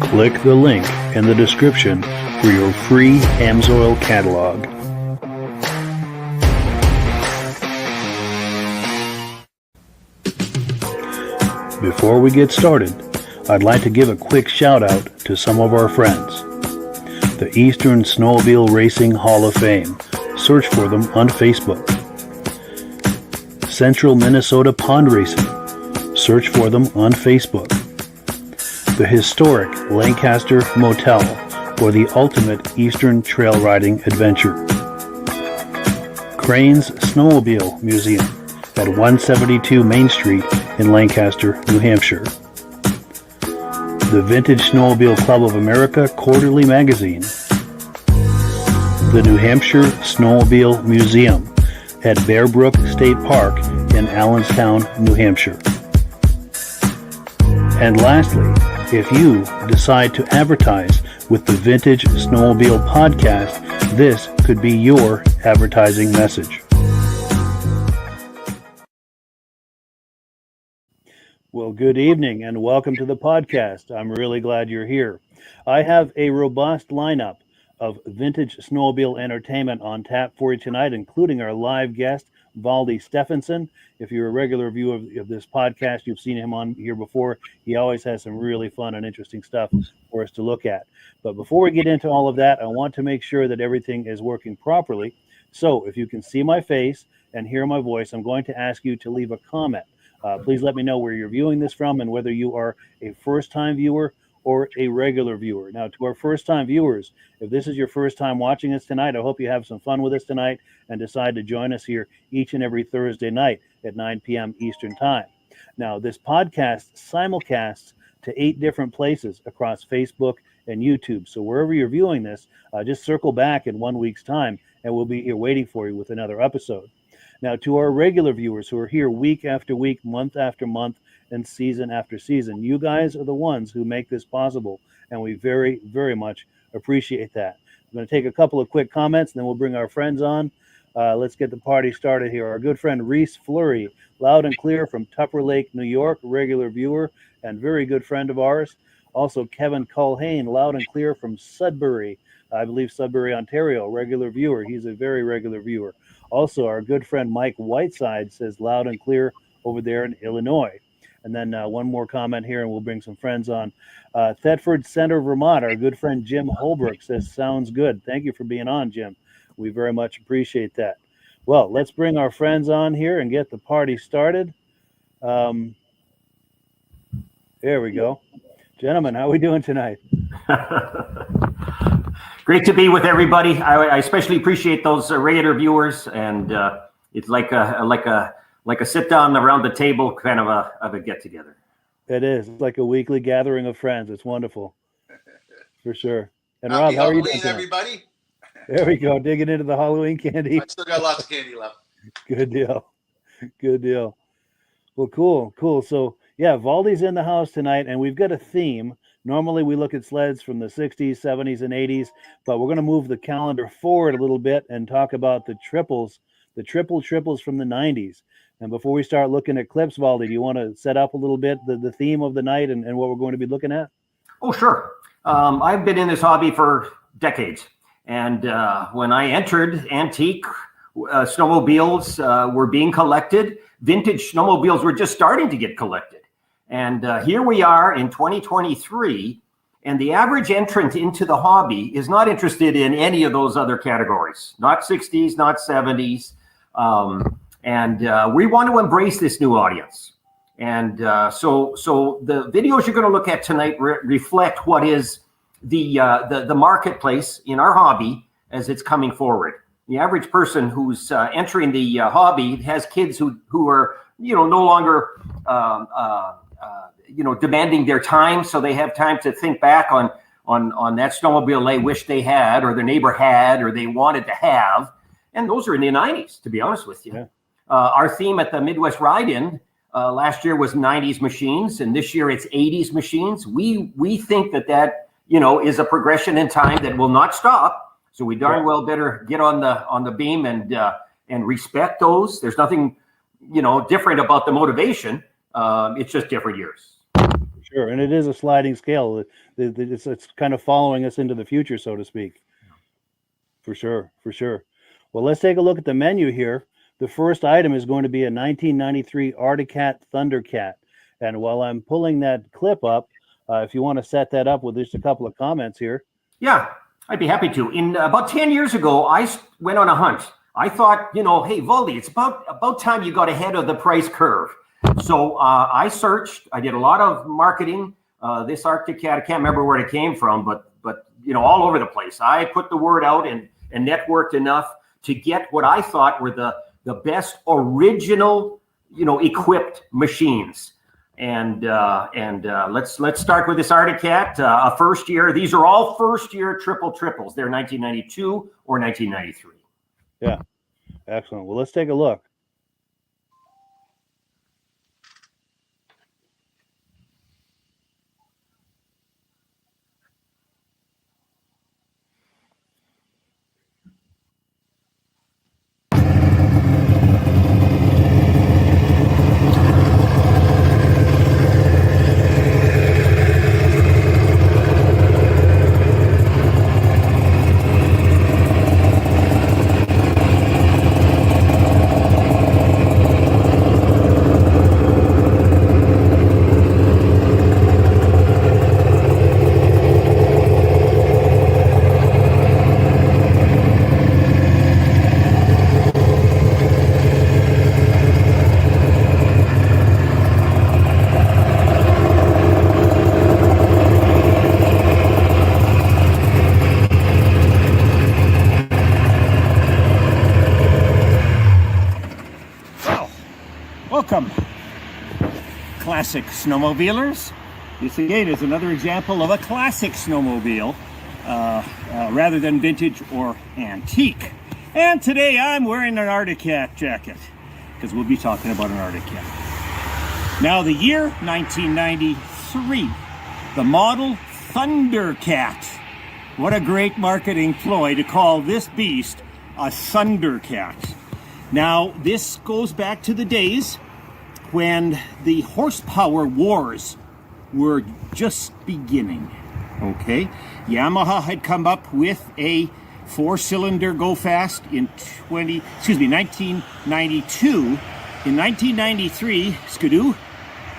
Click the link in the description for your free Amsoil catalog. Before we get started, I'd like to give a quick shout out to some of our friends. The Eastern Snowmobile Racing Hall of Fame. Search for them on Facebook. Central Minnesota Pond Racing. Search for them on Facebook. The historic Lancaster Motel, or the ultimate Eastern trail riding adventure. Crane's Snowmobile Museum at 172 Main Street in Lancaster, New Hampshire. The Vintage Snowmobile Club of America Quarterly Magazine. The New Hampshire Snowmobile Museum at Bear Brook State Park in Allenstown, New Hampshire. And lastly, if you decide to advertise with the Vintage Snowmobile Podcast, this could be your advertising message. Well, good evening and welcome to the podcast. I'm really glad you're here. I have a robust lineup of vintage snowmobile entertainment on tap for you tonight, including our live guest, Valdi Stefanson. If you're a regular viewer of this podcast, you've seen him on here before. He always has some really fun and interesting stuff for us to look at. But before we get into all of that, I want to make sure that everything is working properly. So if you can see my face and hear my voice, I'm going to ask you to leave a comment. Please let me know where you're viewing this from and whether you are a first-time viewer or a regular viewer. Now, to our first-time viewers, if this is your first time watching us tonight, I hope you have some fun with us tonight and decide to join us here each and every Thursday night at 9 p.m. Eastern Time. Now, this podcast simulcasts to 8 different places across Facebook and YouTube. So wherever you're viewing this, just circle back in 1 week's time, and we'll be here waiting for you with another episode. Now, to our regular viewers who are here week after week, month after month, and season after season, you guys are the ones who make this possible, and we very, very much appreciate that. I'm going to take a couple of quick comments, and then we'll bring our friends on. Let's get the party started here. Our good friend Reese Fleury, loud and clear from Tupper Lake, New York, regular viewer and very good friend of ours. Also, Kevin Culhane, loud and clear from Sudbury, I believe Sudbury, Ontario, regular viewer. He's a very regular viewer. Also, our good friend Mike Whiteside says loud and clear over there in Illinois. And then one more comment here, and we'll bring some friends on. Thetford Center, Vermont, our good friend Jim Holbrook says, sounds good. Thank you for being on, Jim. We very much appreciate that. Well, let's bring our friends on here and get the party started. There we go. Gentlemen, how are we doing tonight? Great to be with everybody. I especially appreciate those regular viewers, and it's like a sit down around the table kind of a get together. It is. It's like a weekly gathering of friends. It's wonderful, for sure. And Happy Rob, how are you Halloween, doing? everybody. There we go, digging into the Halloween candy. I still got lots of candy left. Good deal. Good deal. Well, cool. So, yeah, Valdi's in the house tonight, and we've got a theme. Normally, we look at sleds from the 60s, 70s, and 80s, but we're going to move the calendar forward a little bit and talk about the triples, the triples from the 90s. And before we start looking at clips, Valdi, do you want to set up a little bit the theme of the night and what we're going to be looking at? Oh, sure. I've been in this hobby for decades. And when I entered, antique snowmobiles were being collected. Vintage snowmobiles were just starting to get collected. And here we are in 2023, and the average entrant into the hobby is not interested in any of those other categories, not 60s, not 70s. And we want to embrace this new audience. And so the videos you're going to look at tonight reflect what is the marketplace in our hobby as it's coming forward. The average person who's entering the hobby has kids who are, no longer, demanding their time. So they have time to think back on that snowmobile they wish they had, or their neighbor had, or they wanted to have. And those are in the 90s, to be honest with you. Yeah. Our theme at the Midwest Ride-In last year was 90s machines, and this year it's 80s machines. We think that is a progression in time that will not stop. So we darn well better get on the beam and respect those. There's nothing different about the motivation. It's just different years. Sure, and it is a sliding scale. It's kind of following us into the future, so to speak. For sure, for sure. Well, let's take a look at the menu here. The first item is going to be a 1993 ThunderCat ThunderCat. And while I'm pulling that clip up, if you want to set that up with just a couple of comments here. Yeah, I'd be happy to. In about 10 years ago, I went on a hunt. I thought, hey, Valdi, it's about time you got ahead of the price curve. So I searched. I did a lot of marketing. This ThunderCat, I can't remember where it came from, but all over the place. I put the word out and networked enough to get what I thought were the best original, equipped machines. And let's start with this ThunderCat, a first year. These are all first year triples. They're 1992 or 1993. Yeah, excellent. Well, let's take a look. Welcome, classic snowmobilers. This again is another example of a classic snowmobile rather than vintage or antique. And today I'm wearing an ThunderCat jacket because we'll be talking about an ThunderCat. Now the year 1993, the model ThunderCat. What a great marketing ploy to call this beast a ThunderCat. Now this goes back to the days when the horsepower wars were just beginning, okay? Yamaha had come up with a 4-cylinder go-fast in 1992. In 1993, Skidoo,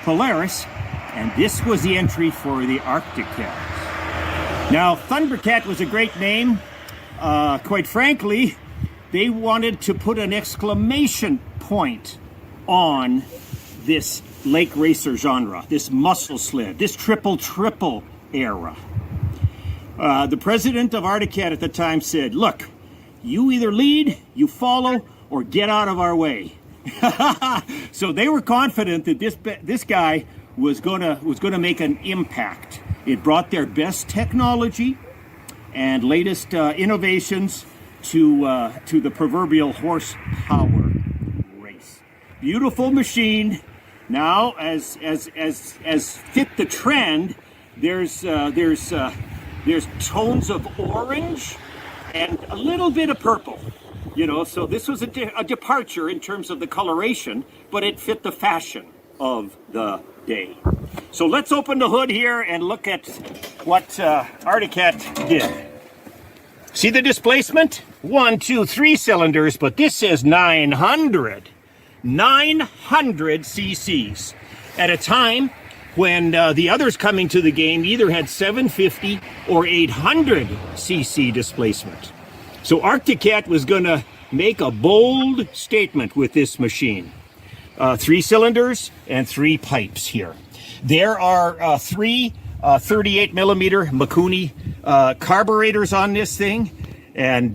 Polaris, and this was the entry for the ThunderCat. Now, ThunderCat was a great name. Quite frankly, they wanted to put an exclamation point on this lake racer genre, this muscle sled, this triple era. The president of ThunderCat at the time said, look, you either lead, you follow, or get out of our way. So they were confident that this guy was gonna make an impact. It brought their best technology and latest innovations to the proverbial horsepower race. Beautiful machine. Now, as fit the trend, there's tones of orange and a little bit of purple. So this was a departure in terms of the coloration, but it fit the fashion of the day. So let's open the hood here and look at what ThunderCat did. See the displacement? 1, 2, 3 cylinders, but this says 900 cc's at a time when the others coming to the game either had 750 or 800 cc displacement. So ThunderCat was going to make a bold statement with this machine. 3 cylinders and 3 pipes here. There are 3 38 millimeter Mikuni carburetors on this thing, and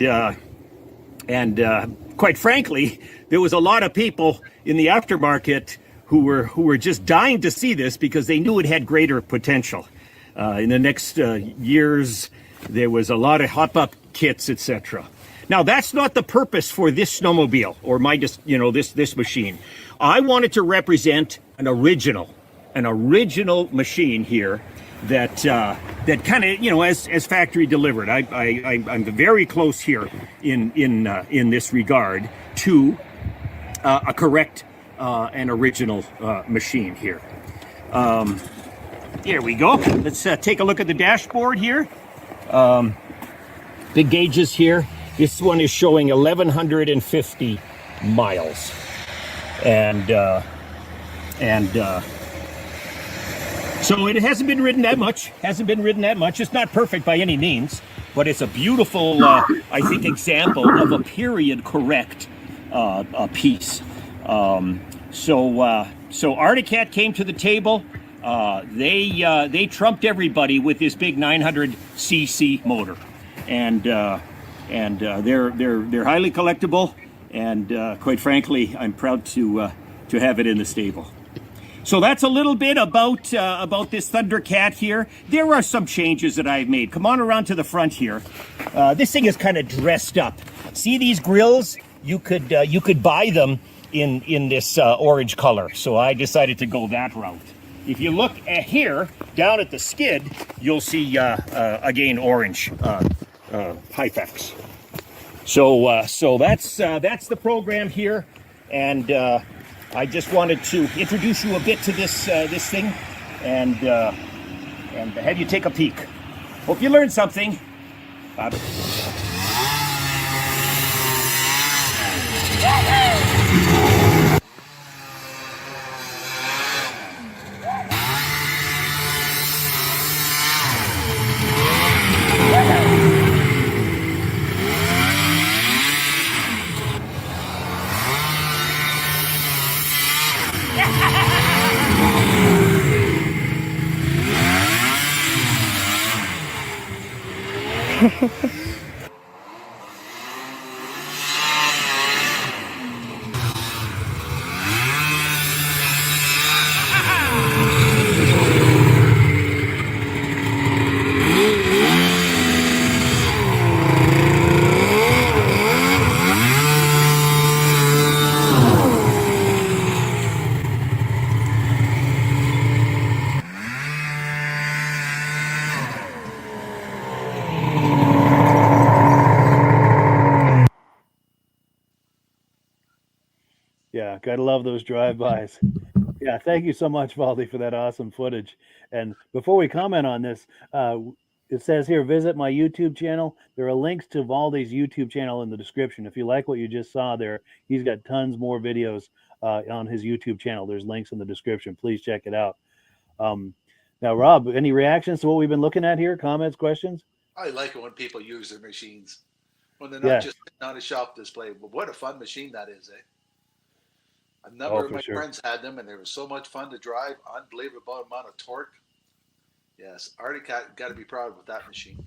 quite frankly, there was a lot of people in the aftermarket who were just dying to see this because they knew it had greater potential. In the next years, there was a lot of hop-up kits, etc. Now, that's not the purpose for this snowmobile or this machine. I wanted to represent an original machine here that kind of, as factory delivered. I'm very close here in this regard to a correct and original machine here. Here we go. Let's take a look at the dashboard here. Big gauges here. This one is showing 1,150 miles. And so it hasn't been ridden that much. It's not perfect by any means, but it's a beautiful, I think, example of a period correct piece. So ThunderCat came to the table. They trumped everybody with this big 900cc motor, and they're highly collectible. And quite frankly, I'm proud to have it in the stable. So that's a little bit about this ThunderCat here. There are some changes that I've made. Come on around to the front here. This thing is kind of dressed up. See these grills? You could buy them in this orange color. So I decided to go that route. If you look at here, down at the skid, you'll see again orange Hypex. So that's the program here, and I just wanted to introduce you a bit to this thing, and have you take a peek. Hope you learned something. Yeah, gotta love those drive-bys. Yeah, thank you so much, Valdi, for that awesome footage. And before we comment on this, it says here, visit my YouTube channel. There are links to Valdi's YouTube channel in the description. If you like what you just saw there, he's got tons more videos on his YouTube channel. There's links in the description. Please check it out. Now, Rob, any reactions to what we've been looking at here? Comments, questions? I like it when people use their machines, when they're not just on a shop display. But what a fun machine that is, eh? A number of my friends had them, and they were so much fun to drive. Unbelievable amount of torque. Yes, ThunderCat got to be proud with that machine.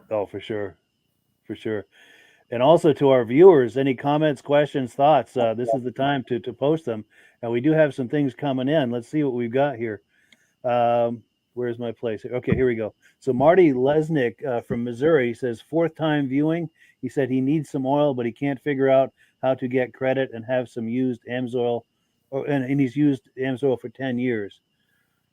Oh, for sure. For sure. And also to our viewers, any comments, questions, thoughts, this is the time to post them. And we do have some things coming in. Let's see what we've got here. Where's my place? Okay, here we go. So Marty Lesnick from Missouri says, 4th time viewing. He said he needs some oil, but he can't figure out how to get credit and have some used Amsoil, and he's used Amsoil for 10 years.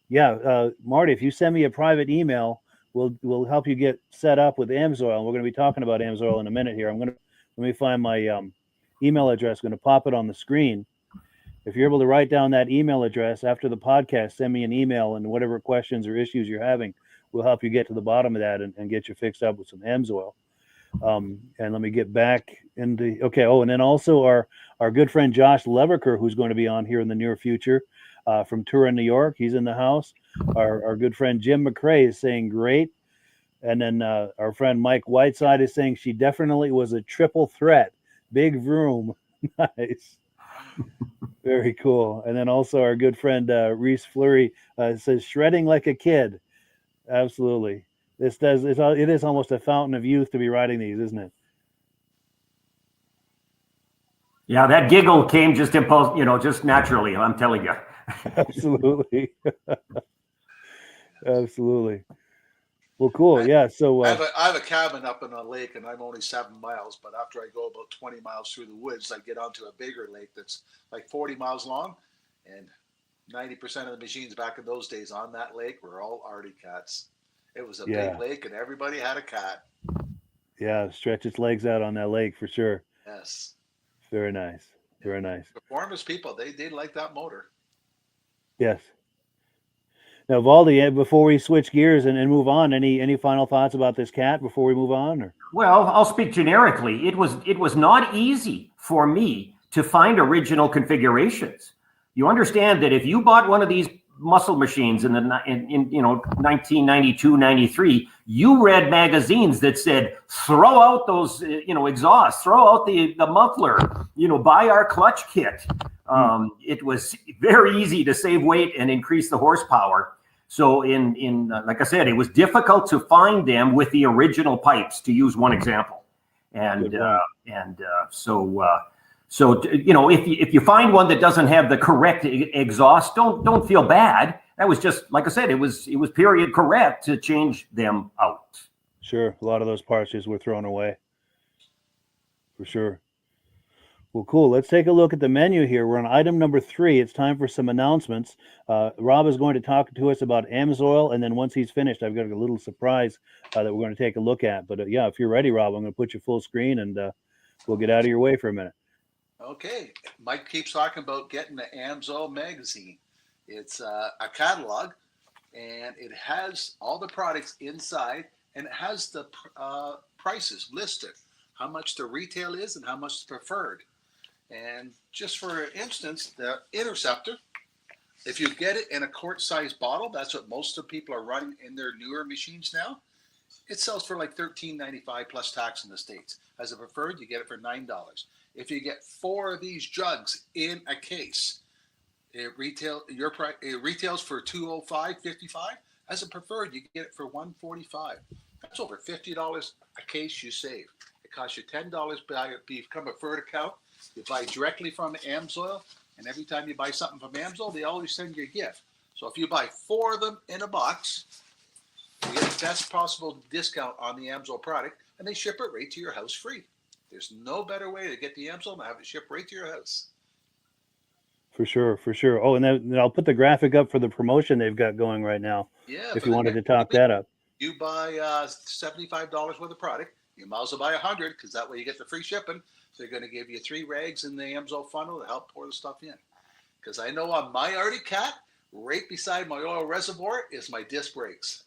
Yeah, Marty, if you send me a private email, we'll help you get set up with Amsoil. And we're going to be talking about Amsoil in a minute here. Let me find my email address. I'm going to pop it on the screen. If you're able to write down that email address after the podcast, send me an email, and whatever questions or issues you're having, we'll help you get to the bottom of that and get you fixed up with some Amsoil. And let me get back into, okay. Oh, and then also our good friend Josh Leverker, who's going to be on here in the near future, from Turin, New York. He's in the house. Our good friend Jim McCrae is saying great. And then our friend Mike Whiteside is saying she definitely was a triple threat. Big vroom. Nice. Very cool. And then also our good friend Reese Fleury says shredding like a kid. Absolutely. It is almost a fountain of youth to be riding these, isn't it? Yeah, that giggle came just just naturally, I'm telling you. Absolutely. Absolutely. Well, cool. Yeah. So I have a cabin up in a lake, and I'm only 7 miles. But after I go about 20 miles through the woods, I get onto a bigger lake that's like 40 miles long, and 90% of the machines back in those days on that lake were all ThunderCats. It was a big lake, and everybody had a cat. Yeah, stretch its legs out on that lake for sure. Yes. Very nice. Very nice. Performance people, they like that motor. Yes. Now, Valdi, before we switch gears and move on, any final thoughts about this cat before we move on? Or? Well, I'll speak generically. It was not easy for me to find original configurations. You understand that if you bought one of these muscle machines in 1992, 93, you read magazines that said, throw out those, exhausts, throw out the muffler, buy our clutch kit. It was very easy to save weight and increase the horsepower. So like I said, it was difficult to find them with the original pipes, to use one example. So if you find one that doesn't have the correct exhaust, don't feel bad. That was just, like I said, it was period correct to change them out. Sure, a lot of those parts just were thrown away. For sure. Well, cool. Let's take a look at the menu here. We're on item number 3. It's time for some announcements. Rob is going to talk to us about Amsoil, and then once he's finished, I've got a little surprise that we're going to take a look at. But yeah, if you're ready, Rob, I'm going to put you full screen, and we'll get out of your way for a minute. Okay. Mike keeps talking about getting the Amsoil magazine. It's a catalog, and it has all the products inside, and it has the prices listed, how much the retail is and how much the preferred. And just for instance, the Interceptor, if you get it in a quart-sized bottle, that's what most of the people are running in their newer machines now. It sells for like $13.95 plus tax in the States. As a preferred, you get it for $9. If you get 4 of these jugs in a case, it retails for $205.55. As a preferred, you get it for $145. That's over $50 a case you save. It costs you $10 to become a preferred account. You buy directly from Amsoil, and every time you buy something from Amsoil, they always send you a gift. So if you buy 4 of them in a box, you get the best possible discount on the Amsoil product, and they ship it right to your house free. There's no better way to get the Amsoil and have it shipped right to your house. For sure. Oh, and then I'll put the graphic up for the promotion they've got going right now. Yeah. If you wanted to talk that up. You buy $75 worth of product, you might as well buy 100 because that way you get the free shipping. So they're going to give you 3 rags in the Amsoil funnel to help pour the stuff in. Because I know on my Arctic Cat, right beside my oil reservoir is my disc brakes.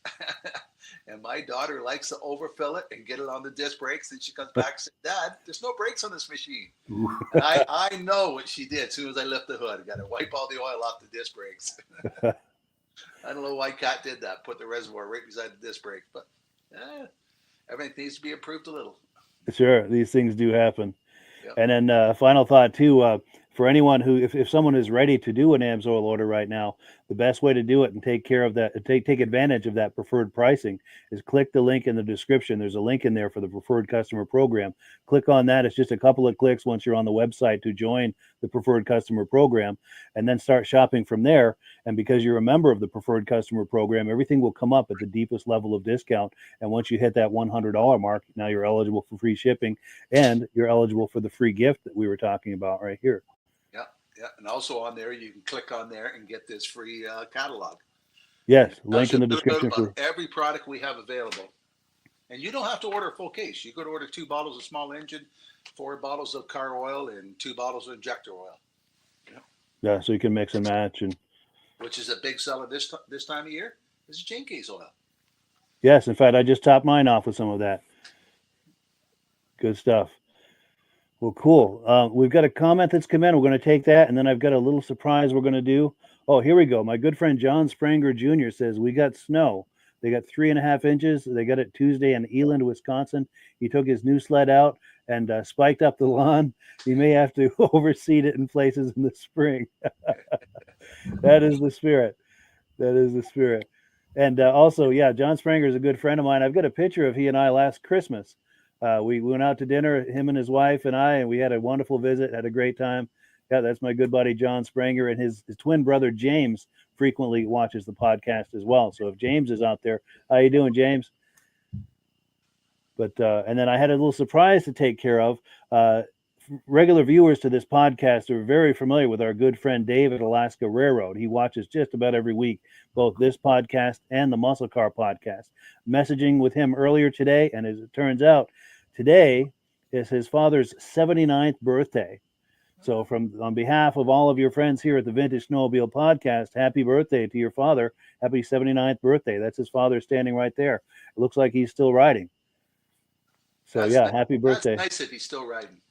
And my daughter likes to overfill it and get it on the disc brakes. And she comes back and says, Dad, there's no brakes on this machine. And I know what she did as soon as I lift the hood. I got to wipe all the oil off the disc brakes. I don't know why Cat did that, put the reservoir right beside the disc brake. But everything needs to be improved a little. Sure, these things do happen. Yep. And then final thought too, for anyone who, if someone is ready to do an Amsoil order right now, the best way to do it and take care of that, take advantage of that preferred pricing is click the link in the description. There's a link in there for the preferred customer program. Click on that. It's just a couple of clicks once you're on the website to join the preferred customer program, and then start shopping from there. And because you're a member of the preferred customer program, everything will come up at the deepest level of discount. And once you hit that $100 mark, now you're eligible for free shipping, and you're eligible for the free gift that we were talking about right here. Yeah, and also on there, you can click on there and get this free catalog. Yes, link in the description for every product we have available. And you don't have to order a full case. You could order 2 bottles of small engine, 4 bottles of car oil, and 2 bottles of injector oil. Yeah, so you can mix and match, and which is a big seller this time of year. This is chain case oil. Yes, in fact, I just topped mine off with some of that. Good stuff. Well, cool. We've got a comment that's come in. We're going to take that, and then I've got a little surprise we're going to do. Oh, here we go. My good friend John Spranger Jr. says, we got snow. They got 3.5 inches. They got it Tuesday in Eland, Wisconsin. He took his new sled out and spiked up the lawn. He may have to overseed it in places in the spring. That is the spirit. That is the spirit. And also, yeah, John Spranger is a good friend of mine. I've got a picture of he and I last Christmas. We went out to dinner, him and his wife and I, and we had a wonderful visit, had a great time. Yeah, that's my good buddy, John Spranger, and his twin brother, James, frequently watches the podcast as well. So if James is out there, how you doing, James? But and then I had a little surprise to take care of. Regular viewers to this podcast are very familiar with our good friend Dave at Alaska Railroad. He watches just about every week, both this podcast and the Muscle Car podcast. Messaging with him earlier today, and as it turns out, today is his father's 79th birthday. So on behalf of all of your friends here at the Vintage Snowmobile Podcast, happy birthday to your father. Happy 79th birthday. That's his father standing right there. It looks like he's still riding. So happy birthday. That's nice if he's still riding.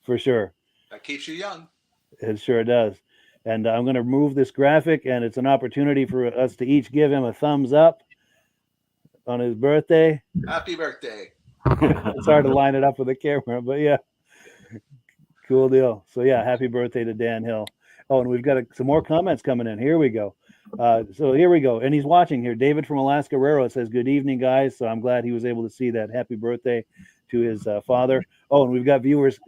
For sure. That keeps you young. It sure does. And I'm going to remove this graphic, and it's an opportunity for us to each give him a thumbs up on his birthday. Happy birthday. It's hard to line it up with the camera, but yeah. Cool deal. So happy birthday to Dan Hill. Oh, and we've got some more comments coming in. Here we go. So here we go. And he's watching here. David from Alaska Raro says, good evening, guys. So I'm glad he was able to see that. Happy birthday to his father. Oh, and we've got viewers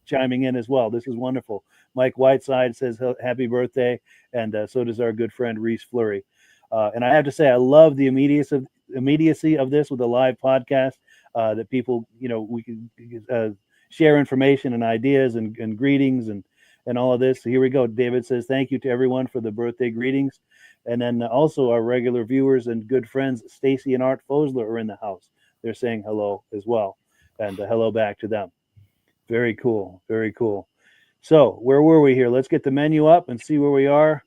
chiming in as well. This is wonderful. Mike Whiteside says happy birthday. And so does our good friend Reese Fleury. And I have to say, I love the immediacy of this with a live podcast that people, we can share information and ideas and greetings and all of this. So here we go. David says, thank you to everyone for the birthday greetings. And then also our regular viewers and good friends, Stacy and Art Fosler, are in the house. They're saying hello as well. And hello back to them. Very cool. Very cool. So where were we here? Let's get the menu up and see where we are.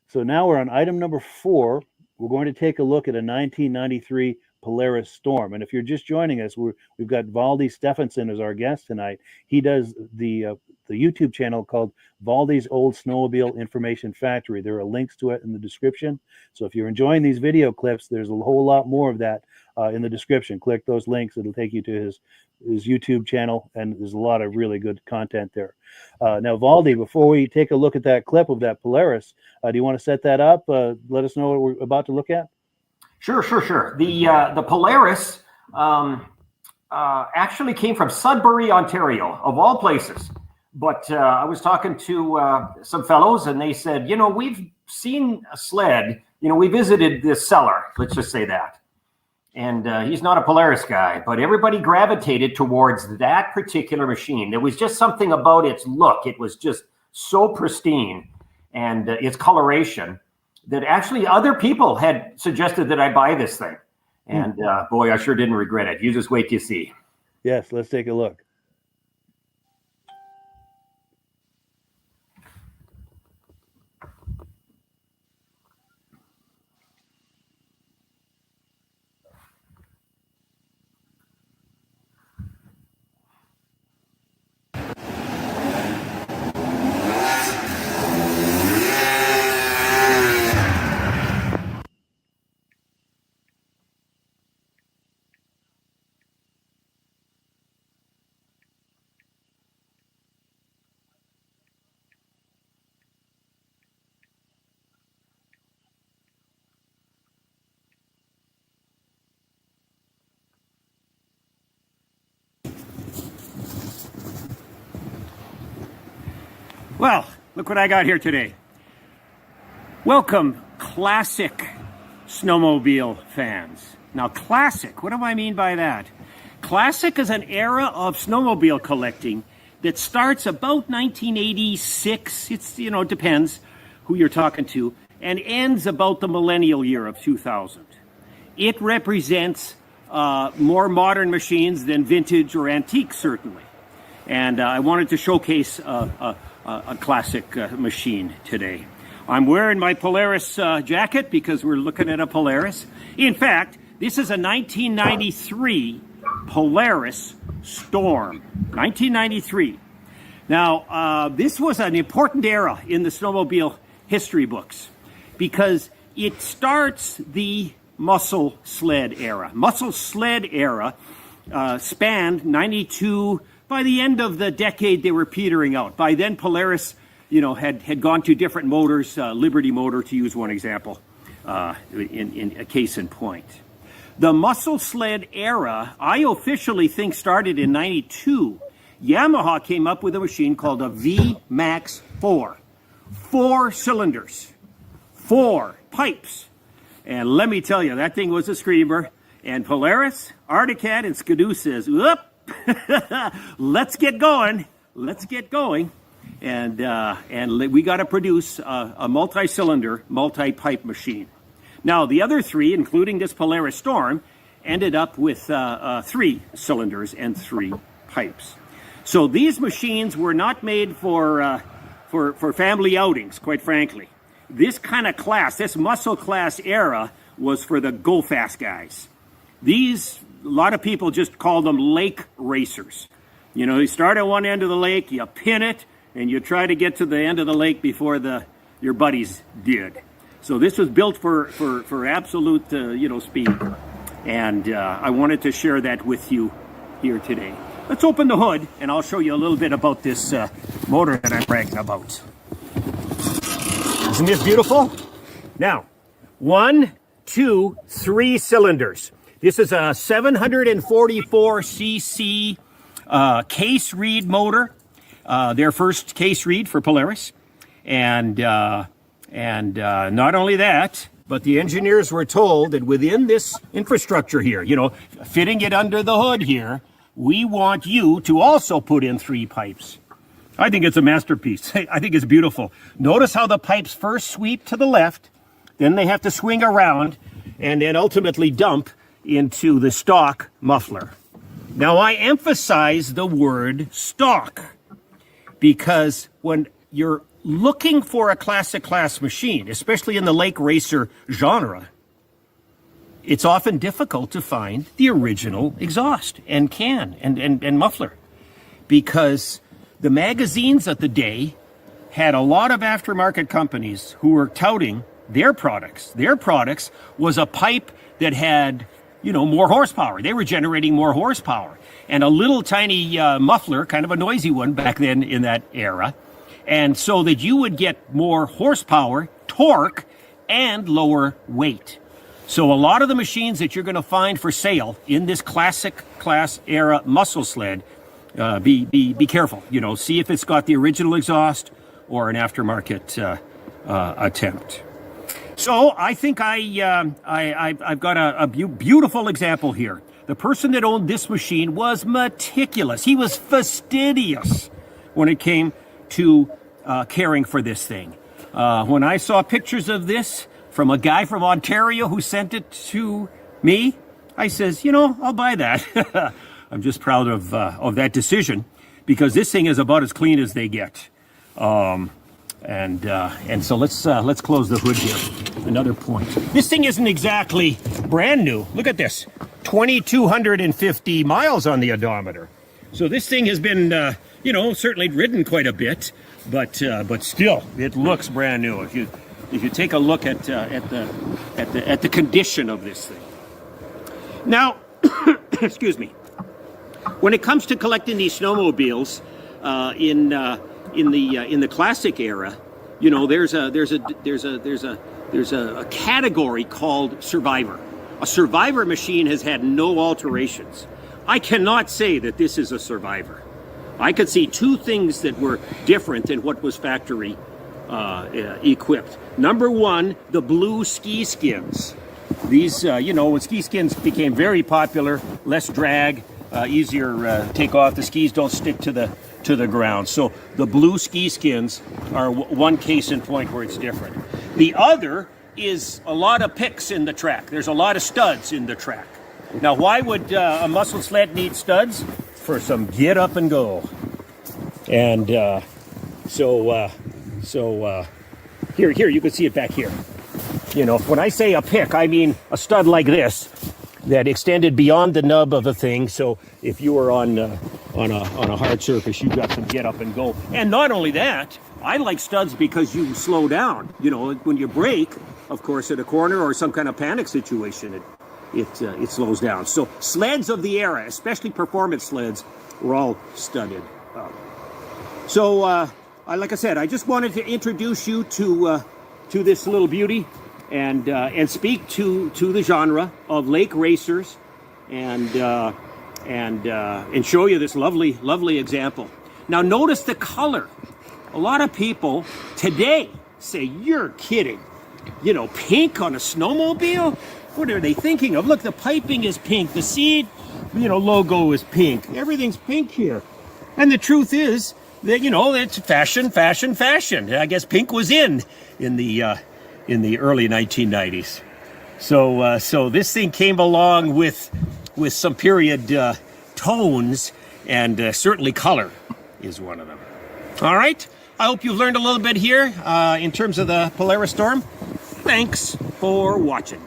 So now we're on item number 4. We're going to take a look at a 1993 Polaris Storm. And if you're just joining us, we've got Valdi Stefanson as our guest tonight. He does the YouTube channel called Valdi's Old Snowmobile Information Factory. There are links to it in the description. So if you're enjoying these video clips, there's a whole lot more of that in the description. Click those links. It'll take you to his YouTube channel, and there's a lot of really good content there. Now, Valdi, before we take a look at that clip of that Polaris, do you want to set that up? Let us know what we're about to look at. Sure. The Polaris actually came from Sudbury, Ontario, of all places. But I was talking to some fellows, and they said, we've seen a sled. We visited this seller, let's just say that. And he's not a Polaris guy, but everybody gravitated towards that particular machine. There was just something about its look. It was just so pristine, and its coloration, that actually other people had suggested that I buy this thing. And boy, I sure didn't regret it. You just wait till you see. Yes, let's take a look. Well, look what I got here today. Welcome, classic snowmobile fans. Now, classic, what do I mean by that? Classic is an era of snowmobile collecting that starts about 1986. It's, it depends who you're talking to, and ends about the millennial year of 2000. It represents more modern machines than vintage or antique, certainly. And I wanted to showcase a classic machine today. I'm wearing my Polaris jacket because we're looking at a Polaris. In fact, this is a 1993 Polaris Storm. 1993. Now, this was an important era in the snowmobile history books because it starts the muscle sled era. Muscle sled era spanned 92. By the end of the decade, they were petering out. By then, Polaris, had gone to different motors, Liberty motor, to use one example, in a case in point. The muscle sled era, I officially think, started in 92. Yamaha came up with a machine called a VMAX 4. 4 cylinders, 4 pipes. And let me tell you, that thing was a screamer. And Polaris, ThunderCat, and Skidoo says, whoop, let's get going. And we got to produce a multi-cylinder, multi-pipe machine. Now, the other 3, including this Polaris Storm, ended up with 3 cylinders and 3 pipes. So these machines were not made for family outings, quite frankly. This kind of class, this muscle class era, was for the go-fast guys. These, a lot of people just call them lake racers. You know, you start at one end of the lake, you pin it, and you try to get to the end of the lake before your buddies did. So this was built for absolute, speed. And I wanted to share that with you here today. Let's open the hood, and I'll show you a little bit about this motor that I'm bragging about. Isn't this beautiful? Now, 1, 2, 3 cylinders. This is a 744cc case reed motor, their first case reed for Polaris. And not only that, but the engineers were told that within this infrastructure here, you know, fitting it under the hood here, we want you to also put in 3 pipes. I think it's a masterpiece. I think it's beautiful. Notice how the pipes first sweep to the left, then they have to swing around, and then ultimately dump into the stock muffler. Now, I emphasize the word stock because when you're looking for a classic class machine, especially in the lake racer genre, it's often difficult to find the original exhaust and can and muffler, because the magazines of the day had a lot of aftermarket companies who were touting their products. Their products was a pipe that had, more horsepower. They were generating more horsepower. And a little tiny muffler, kind of a noisy one back then in that era. And so that you would get more horsepower, torque, and lower weight. So a lot of the machines that you're going to find for sale in this classic class era muscle sled, be careful. See if it's got the original exhaust or an aftermarket attempt. So I think I've got a beautiful example here. The person that owned this machine was meticulous. He was fastidious when it came to caring for this thing. When I saw pictures of this from a guy from Ontario who sent it to me, I says, I'll buy that. I'm just proud of that decision, because this thing is about as clean as they get. And so let's close the hood here. Another point. This thing isn't exactly brand new. Look at this, 2,250 miles on the odometer. So this thing has been, certainly ridden quite a bit, but still, it looks brand new. If you take a look at the condition of this thing. Now, excuse me. When it comes to collecting these snowmobiles in the classic era, there's a category called Survivor. A Survivor machine has had no alterations. I cannot say that this is a Survivor. I could see 2 things that were different than what was factory equipped. Number 1, the blue ski skins. These, when ski skins became very popular, less drag, easier take off. The skis don't stick to the ground. So the blue ski skins are one case in point where it's different. The other is a lot of picks in the track. There's a lot of studs in the track. Now, why would a muscle sled need studs? For some get up and go. And so here you can see it back here. When I say a pick, I mean a stud like this that extended beyond the nub of a thing. So if you were on a hard surface, you got some get up and go. And not only that, I like studs because you slow down. When you brake, of course, at a corner or some kind of panic situation, it slows down. So sleds of the era, especially performance sleds, were all studded up. So, like I said, I just wanted to introduce you to this little beauty and speak to the genre of lake racers and show you this lovely example. Now, notice the color. A lot of people today say, "You're kidding. Pink on a snowmobile? What are they thinking of? Look, the piping is pink. The seed, logo is pink. Everything's pink here." And the truth is that, it's fashion. I guess pink was in the early 1990s. So this thing came along with some period tones, And certainly color is one of them. All right. I hope you've learned a little bit here in terms of the Polaris Storm. Thanks for watching.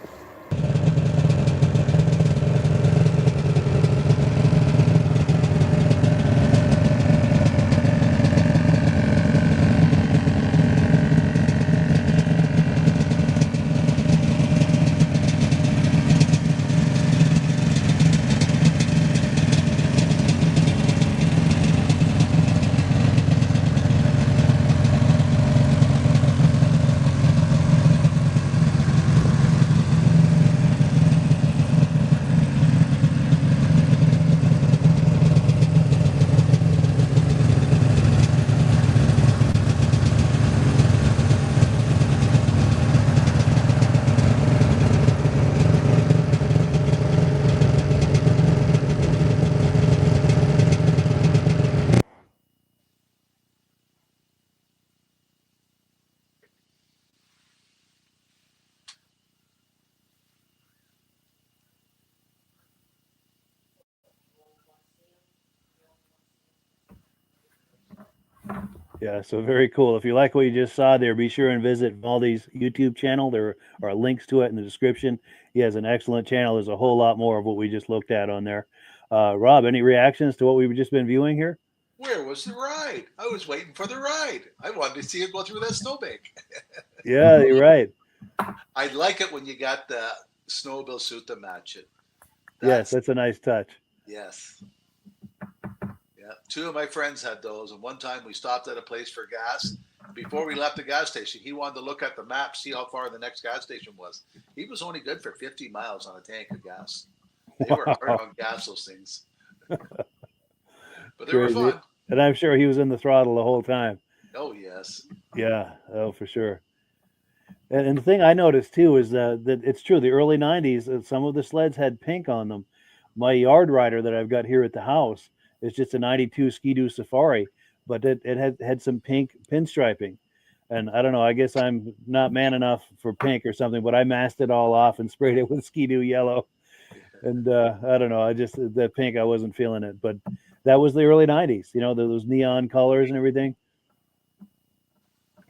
Yeah, so very cool. If you like what you just saw there, be sure and visit Valdi's YouTube channel. There are links to it in the description. He has an excellent channel. There's a whole lot more of what we just looked at on there. Rob, any reactions to what we've just been viewing here? Where was the ride? I was waiting for the ride. I wanted to see it go through that snowbank. Yeah, you're right. I like it when you got the snowmobile suit to match it. Yes, that's a nice touch. Yes. Yeah. Two of my friends had those, and one time we stopped at a place for gas. Before we left the gas station, he wanted to look at the map, see how far the next gas station was. He was only good for 50 miles on a tank of gas. They were hard on gas, those things. But they were fun. And I'm sure he was in the throttle the whole time. Oh, yes. Yeah, oh, for sure. And the thing I noticed, too, is that it's true. The early 90s, some of the sleds had pink on them. My yard rider that I've got here at the house is just a 92 Ski-Doo Safari, but it had some pink pinstriping. And I don't know, I guess I'm not man enough for pink or something, but I masked it all off and sprayed it with Ski-Doo yellow. And I don't know, the pink, I wasn't feeling it. But that was the early 90s, those neon colors and everything.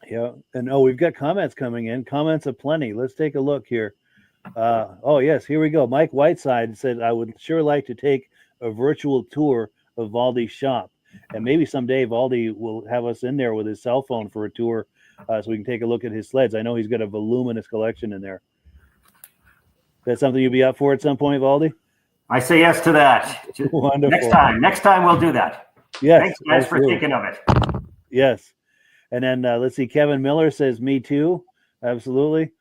Yeah. And we've got comments coming in. Comments aplenty. Let's take a look here. Oh, yes, here we go. Mike Whiteside said, I would sure like to take a virtual tour of Valdi's shop. And maybe someday Valdi will have us in there with his cell phone for a tour so we can take a look at his sleds. I know he's got a voluminous collection in there. That's something you'll be up for at some point, Valdi? I say yes to that. Wonderful. Next time we'll do that. Yes. Thanks, guys, for thinking of it. Yes. And then let's see, Kevin Miller says, me too. Absolutely.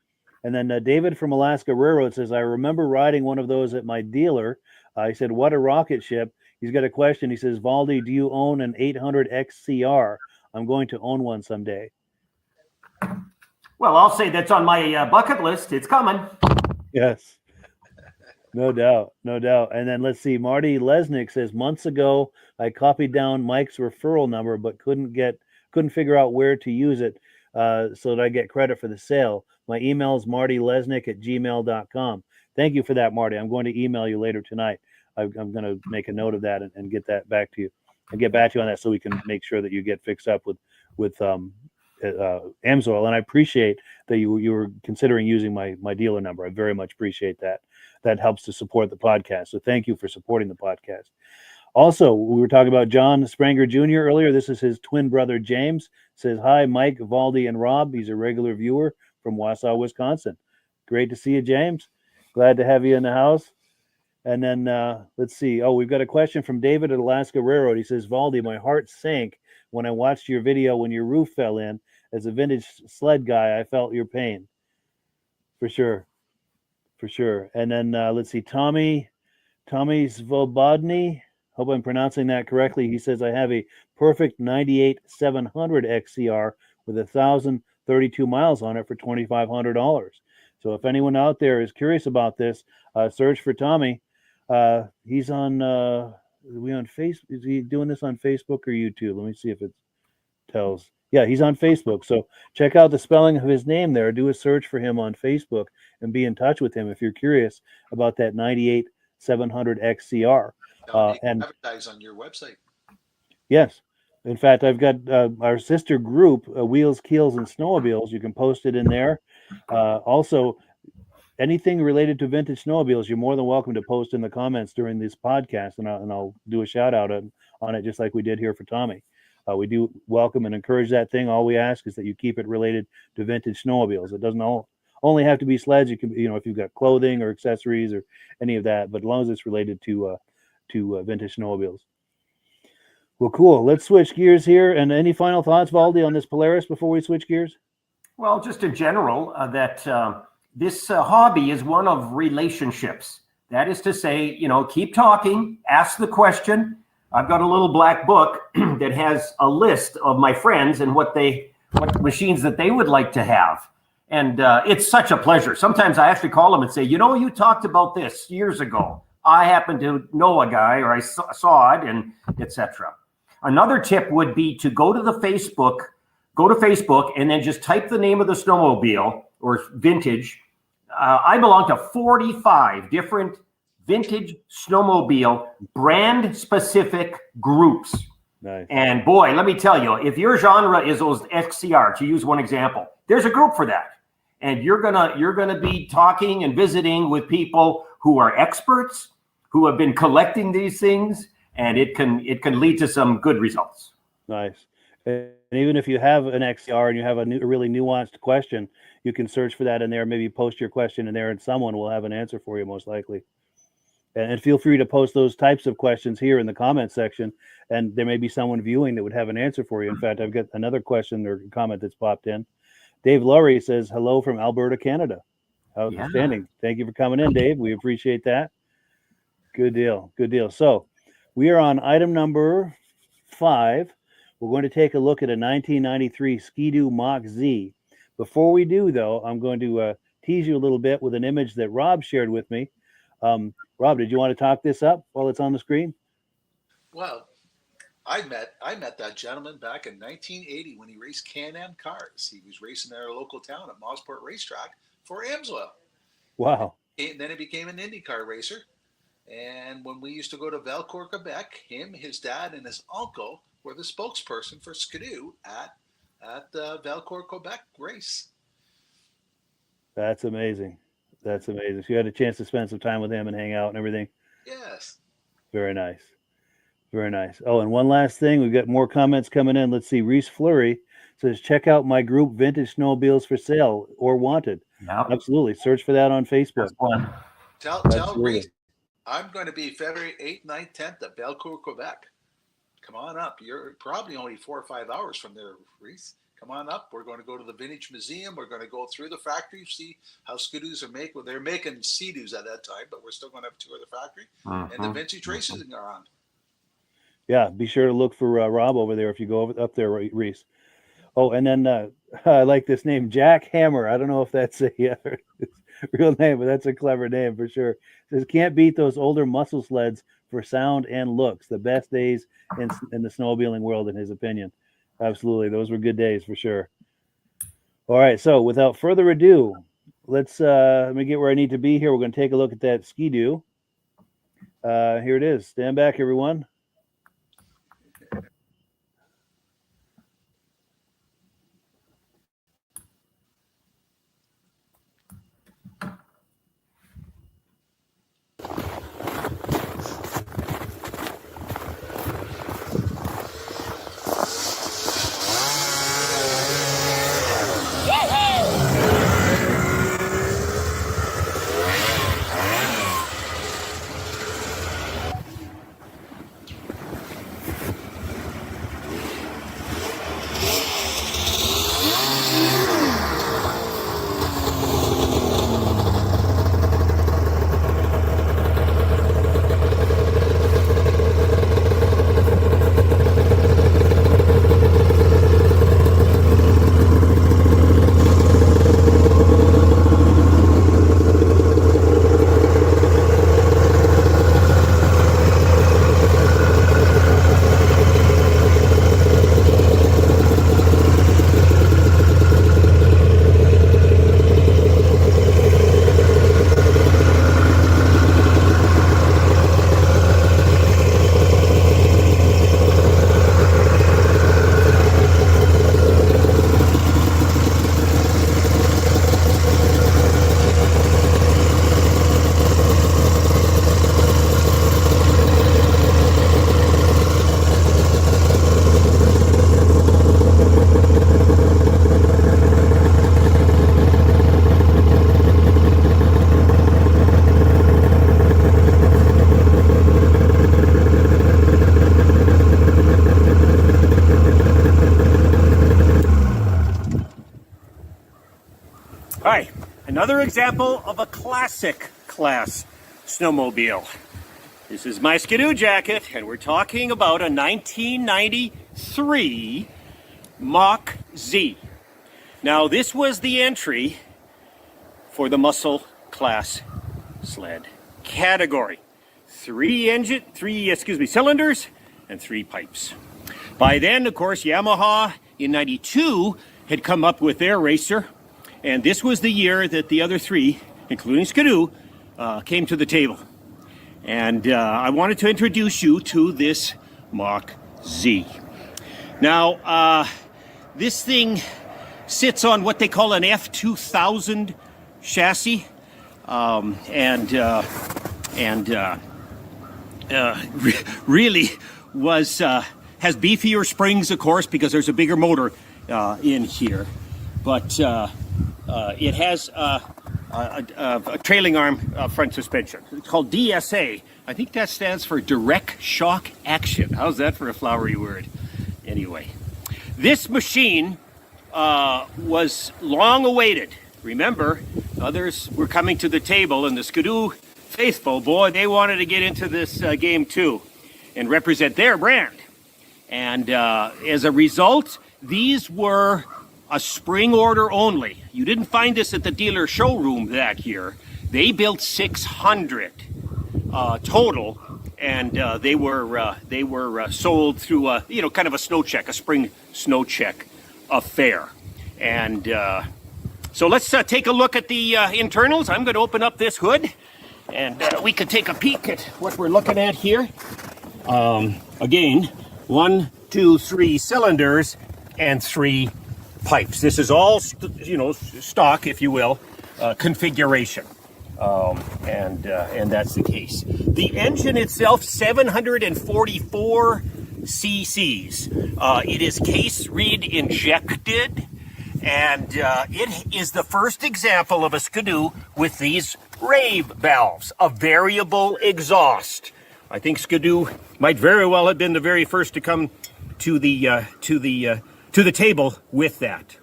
And then David from Alaska Railroad says, I remember riding one of those at my dealer. He said, what a rocket ship. He's got a question. He says, Valdi, do you own an 800 XCR? I'm going to own one someday. Well, I'll say that's on my bucket list. It's coming. Yes. No doubt. No doubt. And then let's see, Marty Lesnick says, months ago, I copied down Mike's referral number, but couldn't figure out where to use it so that I get credit for the sale. My email is martylesnick@gmail.com. Thank you for that, Marty. I'm going to email you later tonight. I'm going to make a note of that and get that back to you and get back to you on that so we can make sure that you get fixed up with Amsoil. And I appreciate that you were considering using my dealer number. I very much appreciate that. That helps to support the podcast. So thank you for supporting the podcast. Also, we were talking about John Spranger Jr. earlier. This is his twin brother, James. Says, hi, Mike, Valdi, and Rob. He's a regular viewer from Wausau, Wisconsin. Great to see you, James. Glad to have you in the house. And then let's see. Oh, we've got a question from David at Alaska Railroad. He says, Valdi, my heart sank when I watched your video when your roof fell in. As a vintage sled guy, I felt your pain. For sure. For sure. And then let's see. Tommy Svobodny. Hope I'm pronouncing that correctly. He says, I have a perfect 98 700 XCR with 1,032 miles on it for $2,500. So if anyone out there is curious about this, search for Tommy. He's on, Facebook? Is he doing this on Facebook or YouTube? Let me see if it tells. Yeah, he's on Facebook. So check out the spelling of his name there. Do a search for him on Facebook and be in touch with him if you're curious about that 98 700 XCR. Now, you can And advertise on your website. yes, in fact, I've got our sister group, Wheels, Keels, and Snowmobiles. You can post it in there. Also, anything related to vintage snowmobiles, you're more than welcome to post in the comments during this podcast, and I'll do a shout out on it, just like we did here for Tommy. We do welcome and encourage that thing. All we ask is that you keep it related to vintage snowmobiles. It doesn't only have to be sleds. You can, if you've got clothing or accessories or any of that, but as long as it's related to vintage snowmobiles. Well, cool. Let's switch gears here. And any final thoughts, Valdi, on this Polaris before we switch gears? Well, just in general, that this hobby is one of relationships. That is to say, keep talking, ask the question. I've got a little black book that has a list of my friends and what machines that they would like to have. And it's such a pleasure. Sometimes I actually call them and say, you talked about this years ago. I happen to know a guy, or I saw it, and etc. Another tip would be to go to Facebook and then just type the name of the snowmobile or vintage. I belong to 45 different vintage snowmobile brand specific groups. Nice. And boy, let me tell you, if your genre is those XCR, to use one example, there's a group for that. And you're gonna be talking and visiting with people who are experts, who have been collecting these things, and it can lead to some good results. Nice. And even if you have an XCR and you have a really nuanced question, you can search for that in there. Maybe post your question in there, and someone will have an answer for you, most likely. And feel free to post those types of questions here in the comment section, and there may be someone viewing that would have an answer for you. In fact, I've got another question or comment that's popped in. Dave Laurie says, hello from Alberta, Canada. Outstanding. Yeah. Thank you for coming in, Dave. We appreciate that. Good deal. Good deal. So we are on item number 5. We're going to take a look at a 1993 Ski-Doo Mach Z. Before we do, though, I'm going to tease you a little bit with an image that Rob shared with me. Rob, did you want to talk this up while it's on the screen? Well, I met that gentleman back in 1980 when he raced Can-Am cars. He was racing in our local town at Mosport Racetrack for Amsoil. Wow. And then he became an IndyCar racer. And when we used to go to Valcourt, Quebec, him, his dad, and his uncle were the spokesperson for Ski-Doo at the Valcourt, Quebec race. That's amazing. That's amazing. So you had a chance to spend some time with him and hang out and everything? Yes. Very nice. Very nice. Oh, and one last thing. We've got more comments coming in. Let's see. Reese Fleury says, check out my group, Vintage Snowmobiles for Sale or Wanted. Yep. Absolutely. Search for that on Facebook. Tell Reese, I'm going to be February 8th, 9th, 10th at Valcourt, Quebec. Come on up. You're probably only 4 or 5 hours from there, Reese. Come on up. We're going to go to the Vintage Museum. We're going to go through the factory, see how Ski-Doos are made. Well, they're making Sea-Doos at that time, but we're still going to have a tour of the factory. And the vintage races are on. Yeah, be sure to look for Rob over there if you go up there, Reese. Oh, and then I like this name, Jack Hammer. I don't know if that's a real name, but that's a clever name for sure. It says, can't beat those older muscle sleds for sound and looks. The best days in the snowmobiling world, in his opinion. Absolutely. Those were good days for sure. All right. So without further ado, let's let me get where I need to be here. We're going to take a look at that Ski-Doo. Here it is. Stand back, everyone. Another example of a classic class snowmobile. This is my Skidoo jacket, and we're talking about a 1993 Mach Z. Now, this was the entry for the muscle class sled category. Three cylinders and 3 pipes. By then, of course, Yamaha in 92 had come up with their racer, and this was the year that the other 3, including Skidoo, came to the table. And I wanted to introduce you to this Mach Z. Now, this thing sits on what they call an F2000 chassis, really was has beefier springs, of course, because there's a bigger motor in here. But it has a trailing arm front suspension. It's called DSA. I think that stands for direct shock action. How's that for a flowery word? Anyway, this machine was long awaited. Remember, others were coming to the table, and the Skidoo faithful, boy, they wanted to get into this game too and represent their brand. And as a result, these were a spring order only. You didn't find this at the dealer showroom that year. They built 600 total, and they were sold through a kind of a snow check, a spring snow check affair. And so let's take a look at the internals. I'm going to open up this hood, and we can take a peek at what we're looking at here. Again, 1, 2, 3 cylinders and 3 pipes. This is all, stock, if you will, configuration. And that's the case. The engine itself, 744 cc's. It is case reed injected, and it is the first example of a Skidoo with these rave valves, a variable exhaust. I think Skidoo might very well have been the very first to come to the table with that.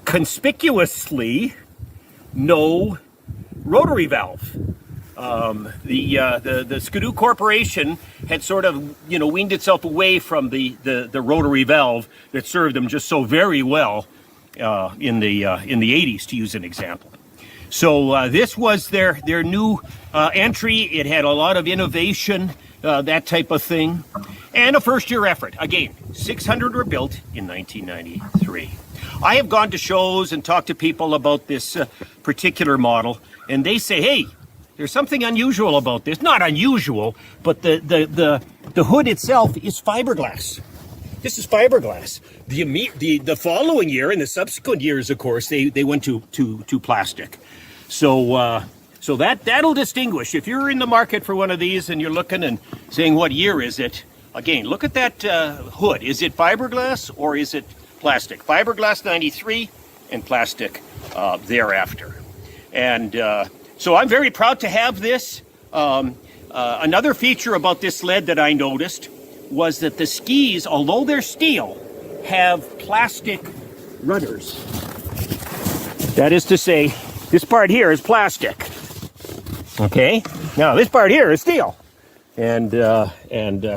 Conspicuously, no rotary valve. The Skidoo Corporation had sort of, weaned itself away from the rotary valve that served them just so very well in the 80s, to use an example. So this was their new entry. It had a lot of innovation, that type of thing, and a first-year effort. Again, 600 were built in 1993. I have gone to shows and talked to people about this particular model, and they say, hey, there's something unusual about this. Not unusual, but the hood itself is fiberglass. This is fiberglass. The following year and the subsequent years, of course, they went to plastic. So that'll distinguish. If you're in the market for one of these and you're looking and saying, what year is it? Again, look at that hood. Is it fiberglass or is it plastic? Fiberglass 93 and plastic thereafter. And so I'm very proud to have this. Another feature about this sled that I noticed was that the skis, although they're steel, have plastic rudders. That is to say, this part here is plastic. Okay, now this part here is steel, and